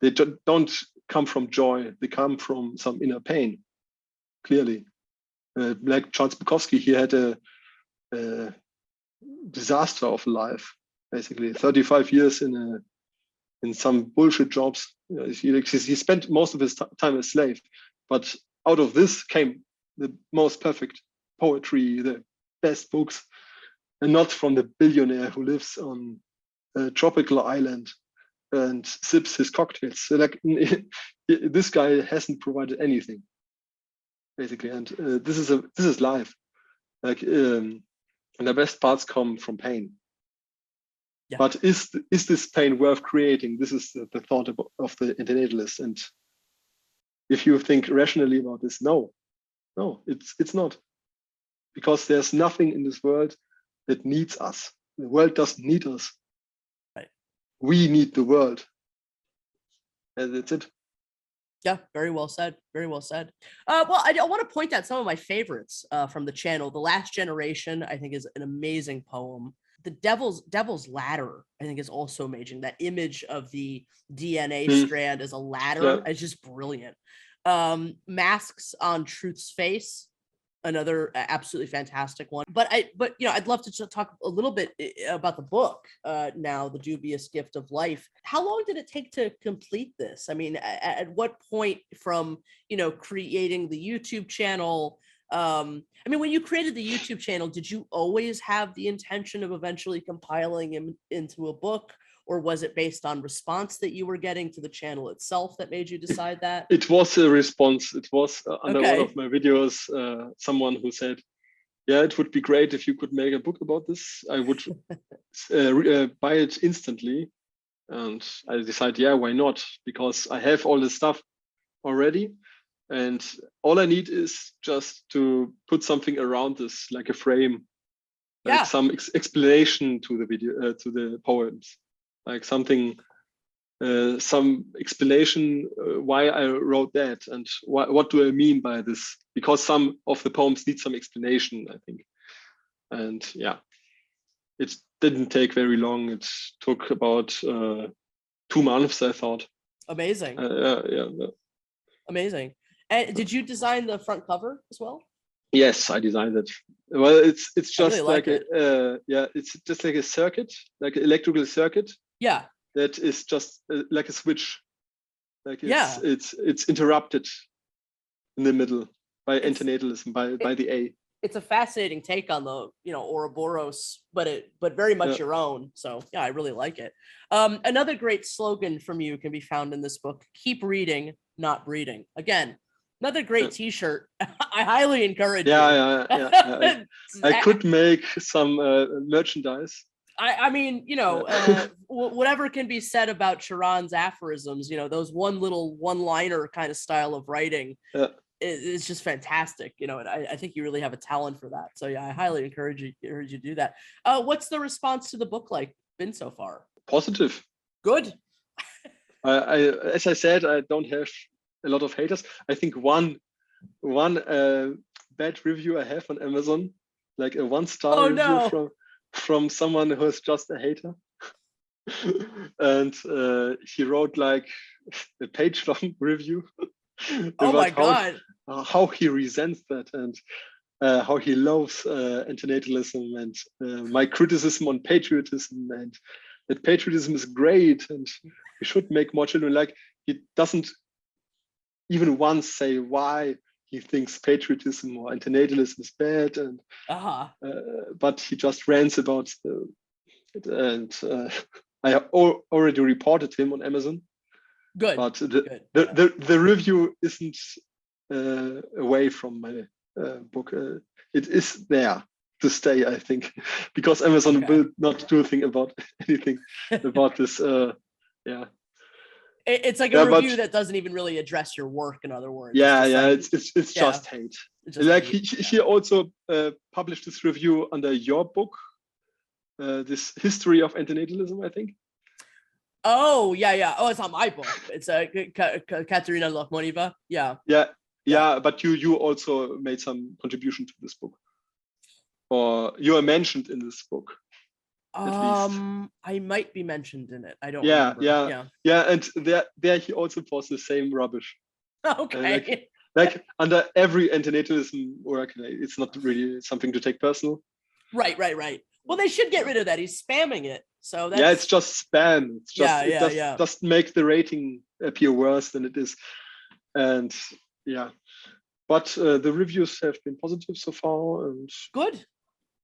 D: they don't come from joy. They come from some inner pain, clearly. Like Charles Bukowski, he had a disaster of life, basically 35 years in some bullshit jobs. He spent most of his time as a slave, but out of this came the most perfect poetry, the best books, and not from the billionaire who lives on a tropical island and sips his cocktails. So like this guy hasn't provided anything, basically, and this is life. Like, and the best parts come from pain.
A: Yeah.
D: But is this pain worth creating? This is the thought of the antinatalist. And if you think rationally about this, no, it's not. Because there's nothing in this world that needs us. The world doesn't need us.
A: Right.
D: We need the world. And that's it.
A: Yeah, very well said. Very well said. Well, I want to point out some of my favorites from the channel. The Last Generation, I think, is an amazing poem. The Devil's Ladder, I think, is also amazing. That image of the DNA strand as a ladder is just brilliant. Masks on Truth's Face, another absolutely fantastic one. But I'd love to just talk a little bit about the book now, The Dubious Gift of Life. How long did it take to complete this? I mean, at what point from, creating the YouTube channel? I mean, when you created the YouTube channel, did you always have the intention of eventually compiling him into a book? Or was it based on response that you were getting to the channel itself that made you decide that?
D: It was a response. It was under one of my videos, someone who said, yeah, it would be great if you could make a book about this. I would buy it instantly. And I decided, yeah, why not? Because I have all this stuff already. And all I need is just to put something around this, like a frame, like some explanation to the video, to the poems. Like something, some explanation why I wrote that and what do I mean by this? Because some of the poems need some explanation, I think. And yeah, it didn't take very long. It took about 2 months, I thought.
A: Amazing.
D: Yeah.
A: Amazing. And did you design the front cover as well?
D: Yes, I designed it. Well, it's just
A: really
D: like it's just like a circuit, like an electrical circuit.
A: Yeah.
D: That is just like a switch. Like it's interrupted in the middle by antinatalism, by the A.
A: It's a fascinating take on the Ouroboros, but very much your own. So yeah, I really like it. Another great slogan from you can be found in this book: "Keep reading, not breeding." Again, another great T-shirt. I highly encourage you.
D: Yeah. I could make some merchandise.
A: I mean, whatever can be said about Teoran's aphorisms, those one-liner kind of style of writing, it's just fantastic. And I think you really have a talent for that. So yeah, I highly encourage you to do that. What's the response to the book been so far?
D: Positive.
A: Good.
D: As I said, I don't have a lot of haters. I think one bad review I have on Amazon, like a 1-star review from someone who's just a hater. And he wrote like a page-long review about how he resents that and how he loves antinatalism and my criticism on patriotism, and that patriotism is great and we should make more children. Like, he doesn't even once say why he thinks patriotism or antinatalism is bad, and but he just rants about it. And I already reported him on Amazon.
A: Good.
D: But the review isn't away from my book. It is there to stay, I think, because Amazon will not do anything about this.
A: It's like a review that doesn't even really address your work, in other words.
D: It's just hate. He also published this review under your book, this history of antinatalism, I think.
A: Oh yeah. Oh, it's on my book. It's Katerina Lochmoniva.
D: Yeah. But you also made some contribution to this book, or you are mentioned in this book.
A: I might be mentioned in it. I don't remember.
D: Yeah. And there he also posts the same rubbish.
A: Okay.
D: Like under every antinatalism work, it's not really something to take personal.
A: Right. Well, they should get rid of that. He's spamming it. So that's...
D: it's just spam. It's just it doesn't make the rating appear worse than it is. And but the reviews have been positive so far. And
A: good.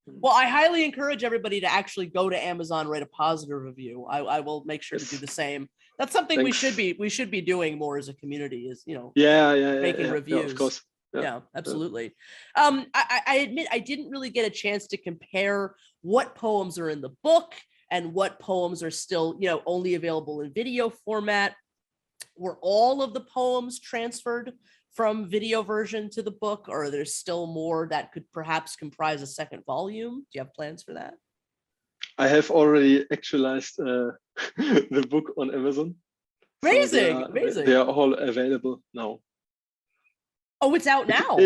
A: Well, I highly encourage everybody to actually go to Amazon, write a positive review. I will make sure to do the same. That's something we should be doing more as a community, is making reviews.
D: Yeah, of course.
A: Yeah, absolutely. I admit I didn't really get a chance to compare what poems are in the book and what poems are still, only available in video format. Were all of the poems transferred from video version to the book, or are there still more that could perhaps comprise a second volume? Do you have plans for that?
D: I have already actualized the book on Amazon.
A: Amazing,
D: so they are all available now.
A: Oh, it's out now.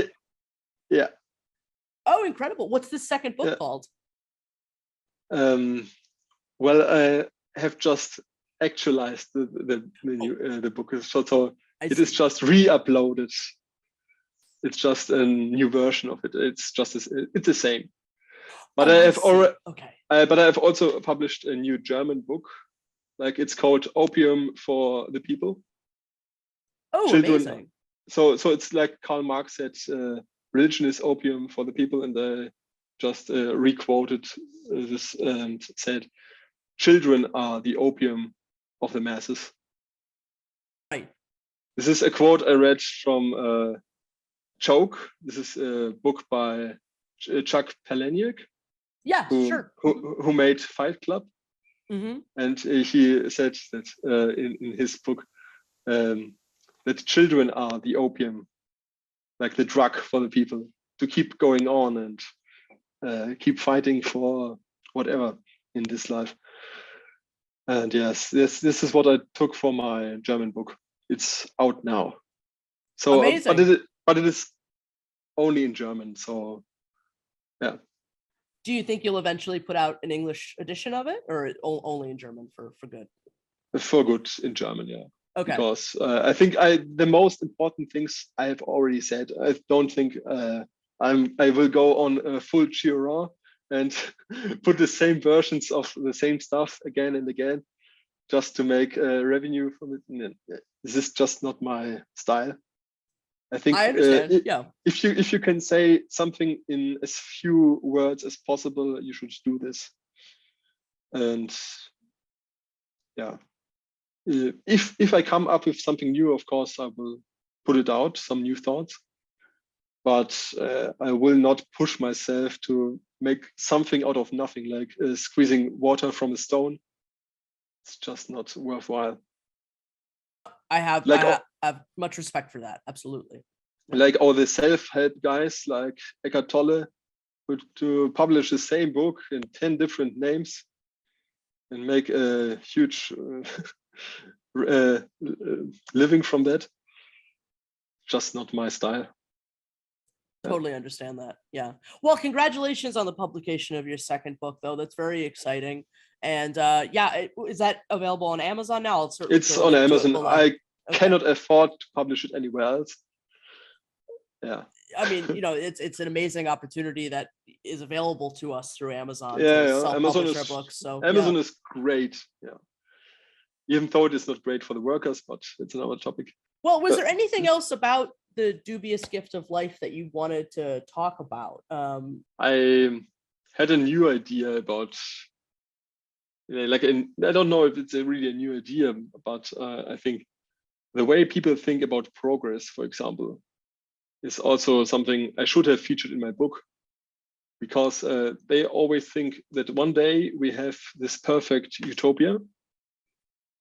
D: Yeah.
A: Oh, incredible. What's the second book called?
D: Well, I have just actualized the book. So it is just re-uploaded. It's just a new version of it. It's the same. But I have also published a new German book. Like, it's called Opium for the People.
A: Oh, amazing.
D: So it's like Karl Marx said, religion is opium for the people, and I just re-quoted this and said, children are the opium of the masses.
A: Right.
D: This is a quote I read from Joke. This is a book by Chuck Palahniuk.
A: Yeah, sure.
D: Who made Fight Club.
A: Mm-hmm.
D: And he said that in his book, that children are the opium, like the drug for the people, to keep going on and keep fighting for whatever in this life. And yes, this is what I took for my German book. It's out now. So,
A: amazing.
D: But it is only in German. So, yeah.
A: Do you think you'll eventually put out an English edition of it, or only in German for good?
D: For good in German, yeah.
A: Okay.
D: Because I think the most important things I have already said. I don't think I will go on a full Teoran and put the same versions of the same stuff again and again, just to make revenue from it. This is just not my style. I think
A: I understand.
D: If you can say something in as few words as possible, you should do this. And yeah. If I come up with something new, of course, I will put it out, some new thoughts. But I will not push myself to make something out of nothing, like squeezing water from a stone. It's just not worthwhile.
A: I have much respect for that. Absolutely.
D: Like all the self-help guys, like Eckhart Tolle, to publish the same book in 10 different names and make a huge living from that. Just not my style.
A: Totally understand that. Yeah. Well, congratulations on the publication of your second book, though. That's very exciting. And is that available on Amazon now?
D: It's on Amazon. I cannot afford to publish it anywhere else. Yeah.
A: I mean, it's an amazing opportunity that is available to us through Amazon.
D: Yeah, Amazon is, our books, so Amazon is great. Yeah. Even though it is not great for the workers, but it's another topic.
A: Well, was there anything else about the Dubious Gift of Life that you wanted to talk about?
D: I had a new idea about, I don't know if it's really a new idea, but I think the way people think about progress, for example, is also something I should have featured in my book, because they always think that one day we have this perfect utopia,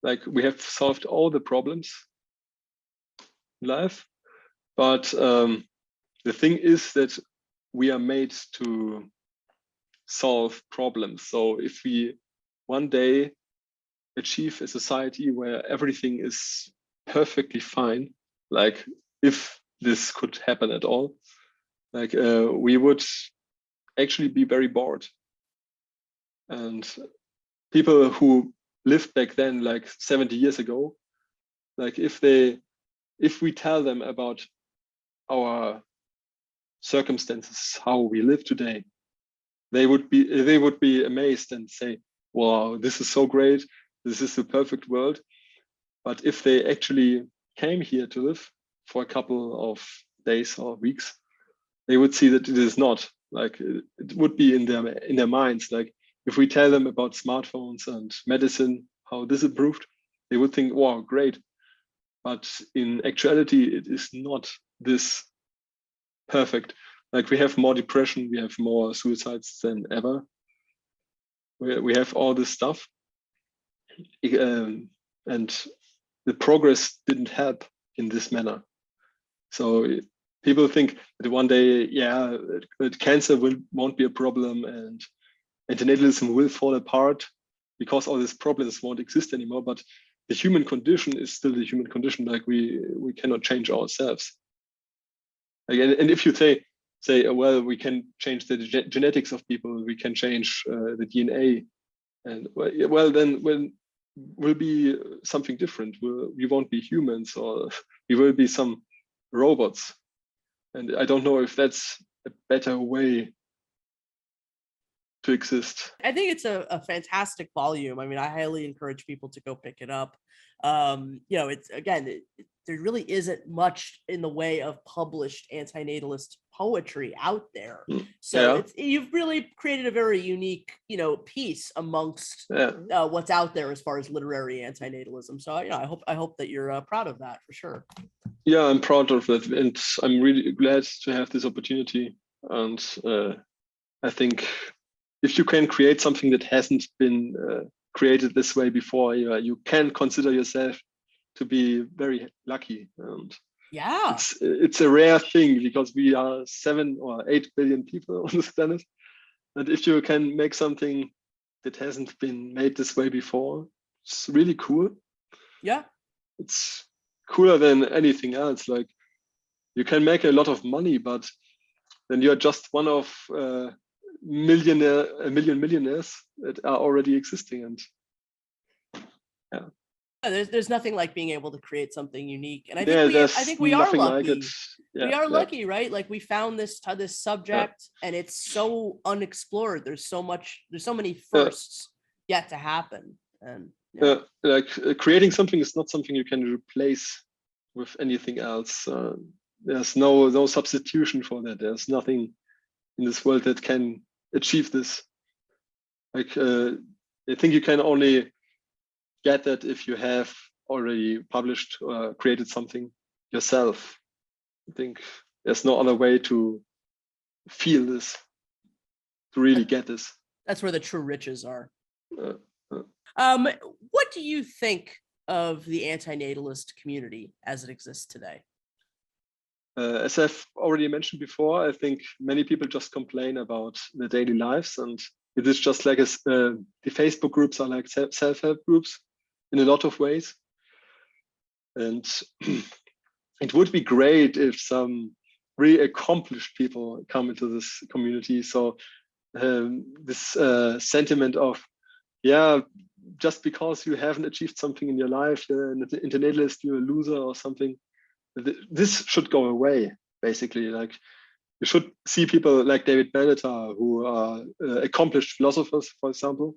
D: like we have solved all the problems in life. But the thing is that we are made to solve problems. So if we one day achieve a society where everything is perfectly fine, like if this could happen at all, like we would actually be very bored. And people who lived back then, like 70 years ago, like if we tell them about our circumstances, how we live today, they would be amazed and say, wow, this is so great, this is the perfect world. But if they actually came here to live for a couple of days or weeks, they would see that it is not. Like it would be in their minds. Like if we tell them about smartphones and medicine, how this improved, they would think, wow, great. But in actuality, it is not this perfect. Like we have more depression, we have more suicides than ever. We have all this stuff, and the progress didn't help in this manner. So people think that one day, that cancer won't be a problem and antinatalism will fall apart because all these problems won't exist anymore. But the human condition is still the human condition. Like we cannot change ourselves. Again, and if you say, well, we can change the genetics of people, we can change the DNA, and well, then when will be something different. We won't be humans, or we will be some robots. And I don't know if that's a better way to exist.
A: I think it's a fantastic volume. I mean, I highly encourage people to go pick it up. It's again, there really isn't much in the way of published antinatalist poetry out there. So you've really created a very unique, piece amongst what's out there as far as literary antinatalism. So I hope that you're proud of that for sure.
D: Yeah, I'm proud of that, and I'm really glad to have this opportunity. And I think if you can create something that hasn't been created this way before, you can consider yourself to be very lucky. And it's a rare thing because we are 7 or 8 billion people on this planet. And if you can make something that hasn't been made this way before, it's really cool.
A: Yeah.
D: It's cooler than anything else. Like you can make a lot of money, but then you're just one of a million millionaires that are already existing. And
A: there's nothing like being able to create something unique. And I think we are lucky.
D: Like
A: we are lucky, right? Like we found this subject and it's so unexplored. There's so many firsts yet to happen. And
D: like creating something is not something you can replace with anything else. There's no substitution for that. There's nothing in this world that can achieve this. Like I think you can only get that if you have already published or created something yourself. I think there's no other way to feel this, to really get this.
A: That's where the true riches are. What do you think of the antinatalist community as it exists today?
D: As I've already mentioned before, I think many people just complain about their daily lives, and it is just like the Facebook groups are like self-help groups in a lot of ways. And it would be great if some really accomplished people come into this community. So this sentiment of, just because you haven't achieved something in your life, an antinatalist, you're a loser or something. This should go away, basically. Like you should see people like David Benatar, who are accomplished philosophers, for example,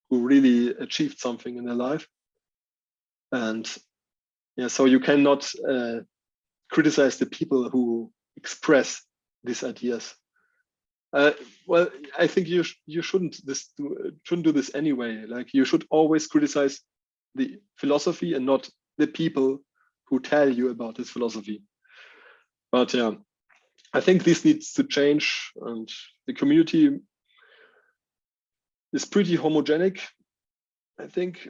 D: who really achieved something in their life. And so you cannot criticize the people who express these ideas. Well, I think you shouldn't do this anyway. Like you should always criticize the philosophy and not the people who tell you about this philosophy. But I think this needs to change, and the community is pretty homogenic. I think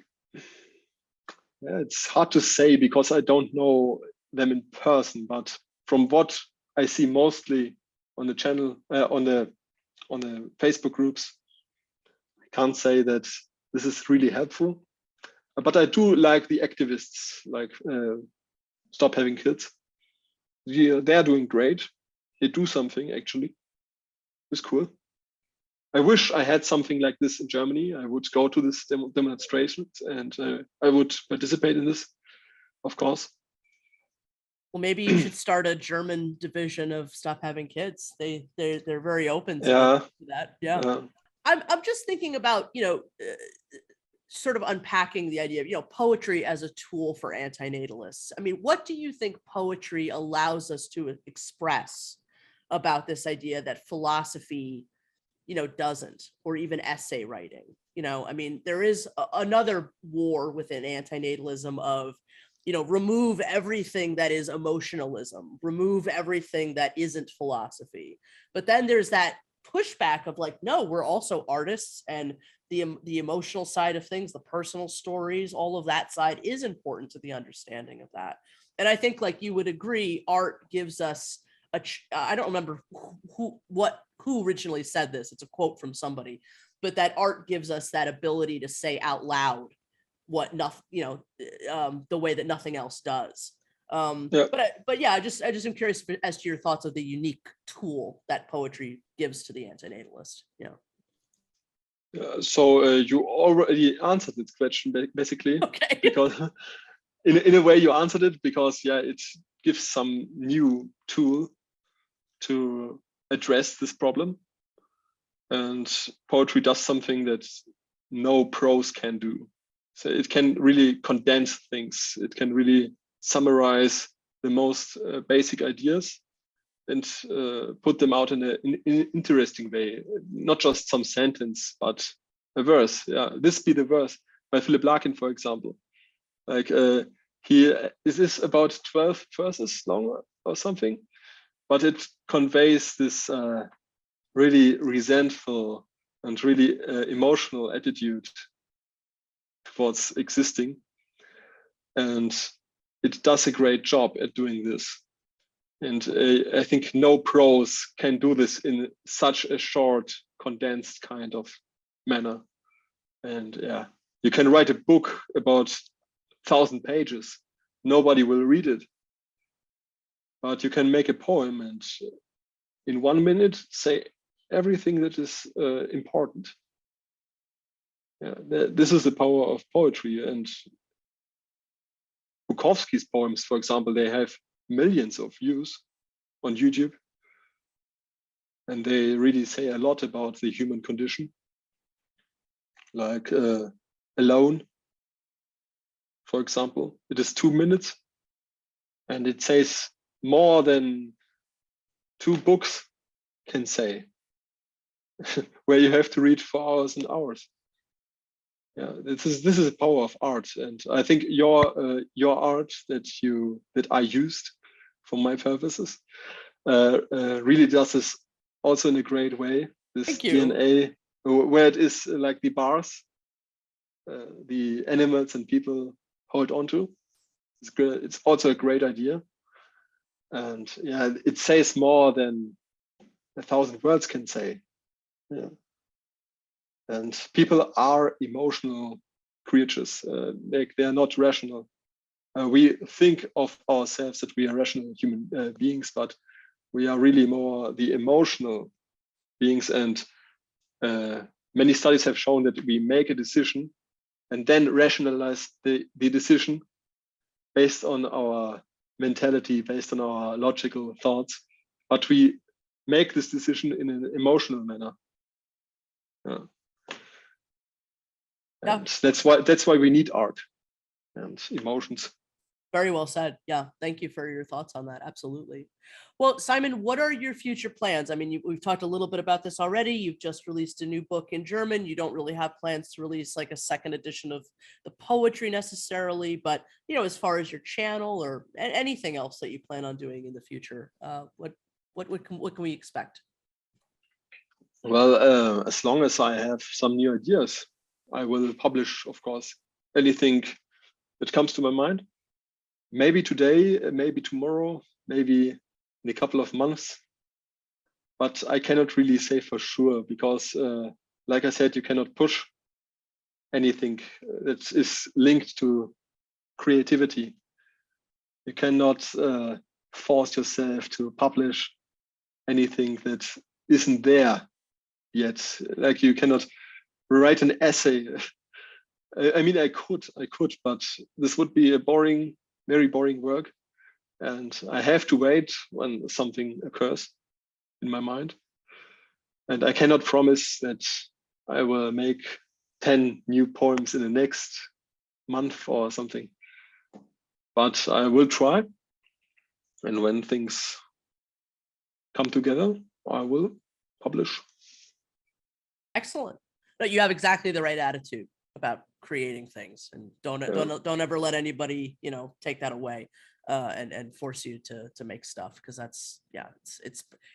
D: it's hard to say because I don't know them in person, but from what I see mostly on the channel, on the Facebook groups, I can't say that this is really helpful. But I do like the activists, like Stop Having Kids. They're doing great. They do something, actually. It's cool. I wish I had something like this in Germany. I would go to this demonstrations and I would participate in this, of course.
A: Well, maybe you should start a German division of Stop Having Kids. They're very open to that. Yeah. I'm just thinking about, sort of unpacking the idea of, poetry as a tool for antinatalists. I mean, what do you think poetry allows us to express about this idea that philosophy, doesn't, or even essay writing? I mean, there is another war within antinatalism of, remove everything that is emotionalism, remove everything that isn't philosophy. But then there's that pushback of like, no, we're also artists, and the emotional side of things, the personal stories, all of that side is important to the understanding of that. And I think, like, you would agree, art gives us I don't remember who originally said this. It's a quote from somebody, but that art gives us that ability to say out loud what nothing, the way that nothing else does. But yeah, I just am curious as to your thoughts of the unique tool that poetry gives to the antinatalist.
D: So you already answered this question basically,
A: Okay.
D: because in a way you answered it, because it gives some new tool to address this problem, and poetry does something that no prose can do. So it can really condense things. It can really summarize the most basic ideas and put them out in an interesting way. Not just some sentence, but a verse. Yeah, this be the verse by Philip Larkin, for example. Like is this about 12 verses long or something? But it conveys this really resentful and really emotional attitude towards existing. And it does a great job at doing this. And I think no prose can do this in such a short, condensed kind of manner. And you can write a book about 1,000 pages. Nobody will read it. But you can make a poem and in 1 minute say everything that is important. This is the power of poetry. And Bukowski's poems, for example, they have millions of views on YouTube. And they really say a lot about the human condition. Like Alone, for example, it is 2 minutes and it says more than 2 books can say, where you have to read for hours and hours. This is the power of art, and I think your art that I used for my purposes really does this also in a great way. This DNA, where it is like the bars, the animals and people hold on to. It's good. It's also a great idea, and it says more than 1,000 words can say. And people are emotional creatures. They are not rational. We think of ourselves that we are rational human beings, but we are really more the emotional beings. And many studies have shown that we make a decision and then rationalize the decision based on our mentality, based on our logical thoughts. But we make this decision in an emotional manner. And that's why we need art and emotions.
A: Very well said. Yeah, thank you for your thoughts on that. Absolutely. Well, Simon, what are your future plans? I mean, we've talked a little bit about this already. You've just released a new book in German. You don't really have plans to release like a second edition of the poetry necessarily, but as far as your channel or anything else that you plan on doing in the future, what can we expect?
D: Well, as long as I have some new ideas, I will publish, of course, anything that comes to my mind. Maybe today, maybe tomorrow, maybe in a couple of months. But I cannot really say for sure because, like I said, you cannot push anything that is linked to creativity. You cannot force yourself to publish anything that isn't there yet. Like you cannot write an essay. I mean, I could, but this would be a very boring work. And I have to wait when something occurs in my mind. And I cannot promise that I will make 10 new poems in the next month or something. But I will try. And when things come together, I will publish.
A: Excellent. No, you have exactly the right attitude about creating things, and don't ever let anybody, take that away and force you to make stuff, because that's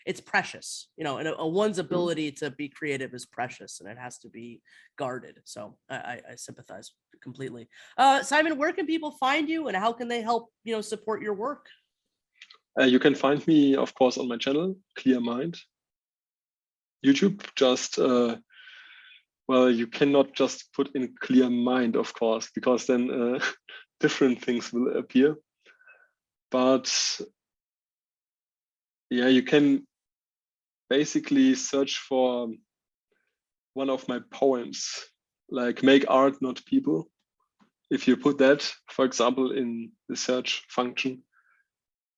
A: it's precious, and one's ability to be creative is precious, and it has to be guarded. So I sympathize completely. Simon, where can people find you, and how can they help support your work?
D: You can find me, of course, on my channel, Clear Mind. YouTube, just you cannot just put in Clear Mind, of course, because then different things will appear. But yeah, you can basically search for one of my poems, like "Make Art, Not People." If you put that, for example, in the search function,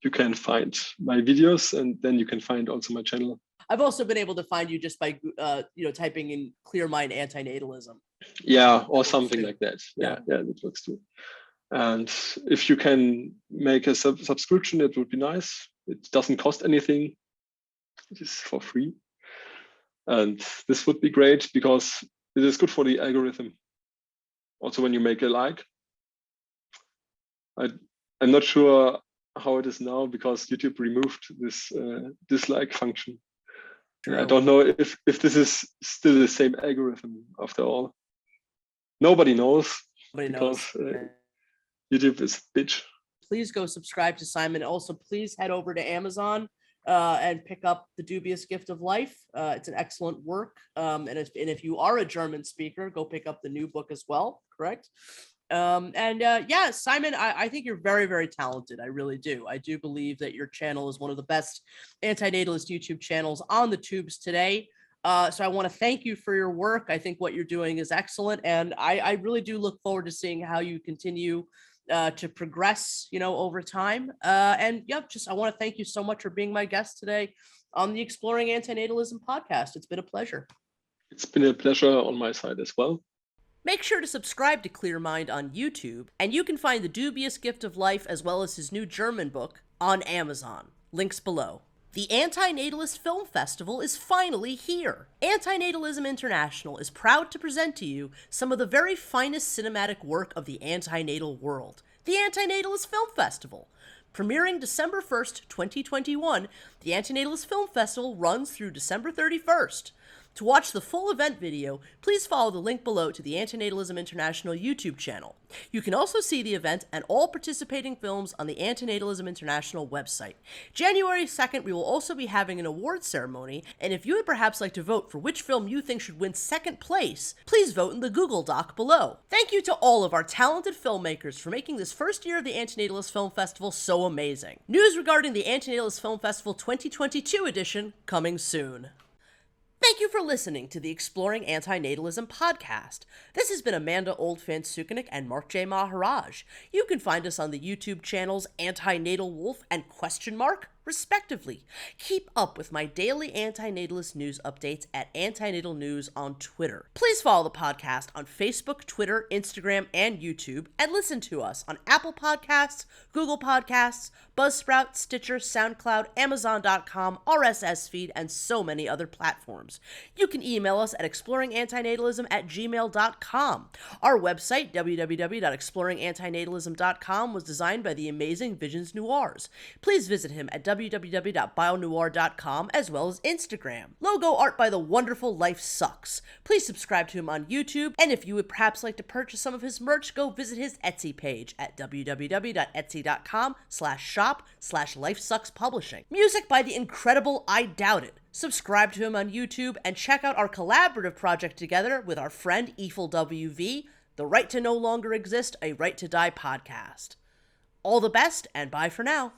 D: you can find my videos, and then you can find also my channel.
A: I've also been able to find you just by typing in "Clear Mind Antinatalism."
D: Yeah, or something like that. Yeah, that works too. And if you can make a subscription, it would be nice. It doesn't cost anything. It is for free. And this would be great because it is good for the algorithm. Also, when you make a like. I'm not sure how it is now because YouTube removed this dislike function. I don't know if this is still the same algorithm after all. Nobody knows. Because YouTube is a bitch.
A: Please go subscribe to Simon. Also, please head over to Amazon and pick up The Dubious Gift of Life. It's an excellent work. And if you are a German speaker, go pick up the new book as well, correct? Simon, I think you're very, very talented. I really do. I do believe that your channel is one of the best anti-natalist YouTube channels on the tubes today. So I want to thank you for your work. I think what you're doing is excellent. And I really do look forward to seeing how you continue to progress, over time. I want to thank you so much for being my guest today on the Exploring Antinatalism podcast. It's been a pleasure.
D: It's been a pleasure on my side as well.
A: Make sure to subscribe to Clear Mind on YouTube, and you can find The Dubious Gift of Life as well as his new German book on Amazon. Links below. The Anti-Natalist Film Festival is finally here. Anti-Natalism International is proud to present to you some of the very finest cinematic work of the antinatal world. The Anti-Natalist Film Festival. Premiering December 1st, 2021, the Antinatalist Film Festival runs through December 31st. To watch the full event video, please follow the link below to the Antinatalism International YouTube channel. You can also see the event and all participating films on the Antinatalism International website. January 2nd, we will also be having an awards ceremony, and if you would perhaps like to vote for which film you think should win second place, please vote in the Google Doc below. Thank you to all of our talented filmmakers for making this first year of the Antinatalist Film Festival so amazing. News regarding the Antinatalist Film Festival 2022 edition coming soon. Thank you for listening to the Exploring Antinatalism Podcast. This has been Amanda Oldphan Sukenick and Mark J. Maharaj. You can find us on the YouTube channels Antinatal Wolf and Question Mark, respectively. Keep up with my daily antinatalist news updates at Antinatal News on Twitter. Please follow the podcast on Facebook, Twitter, Instagram, and YouTube, and listen to us on Apple Podcasts, Google Podcasts, Buzzsprout, Stitcher, SoundCloud, Amazon.com, RSS feed, and so many other platforms. You can email us at exploringantinatalism@gmail.com. Our website, www.exploringantinatalism.com, was designed by the amazing Visions Noirs. Please visit him at www.bionoir.com as well as Instagram. Logo art by the wonderful LifeSucks. Please subscribe to him on YouTube, and if you would perhaps like to purchase some of his merch, go visit his Etsy page at www.etsy.com/shop/LifeSucks Publishing. Music by the incredible I Doubt It. Subscribe to him on YouTube and check out our collaborative project together with our friend EFIL WV, The Right to No Longer Exist, A Right to Die podcast. All the best, and bye for now.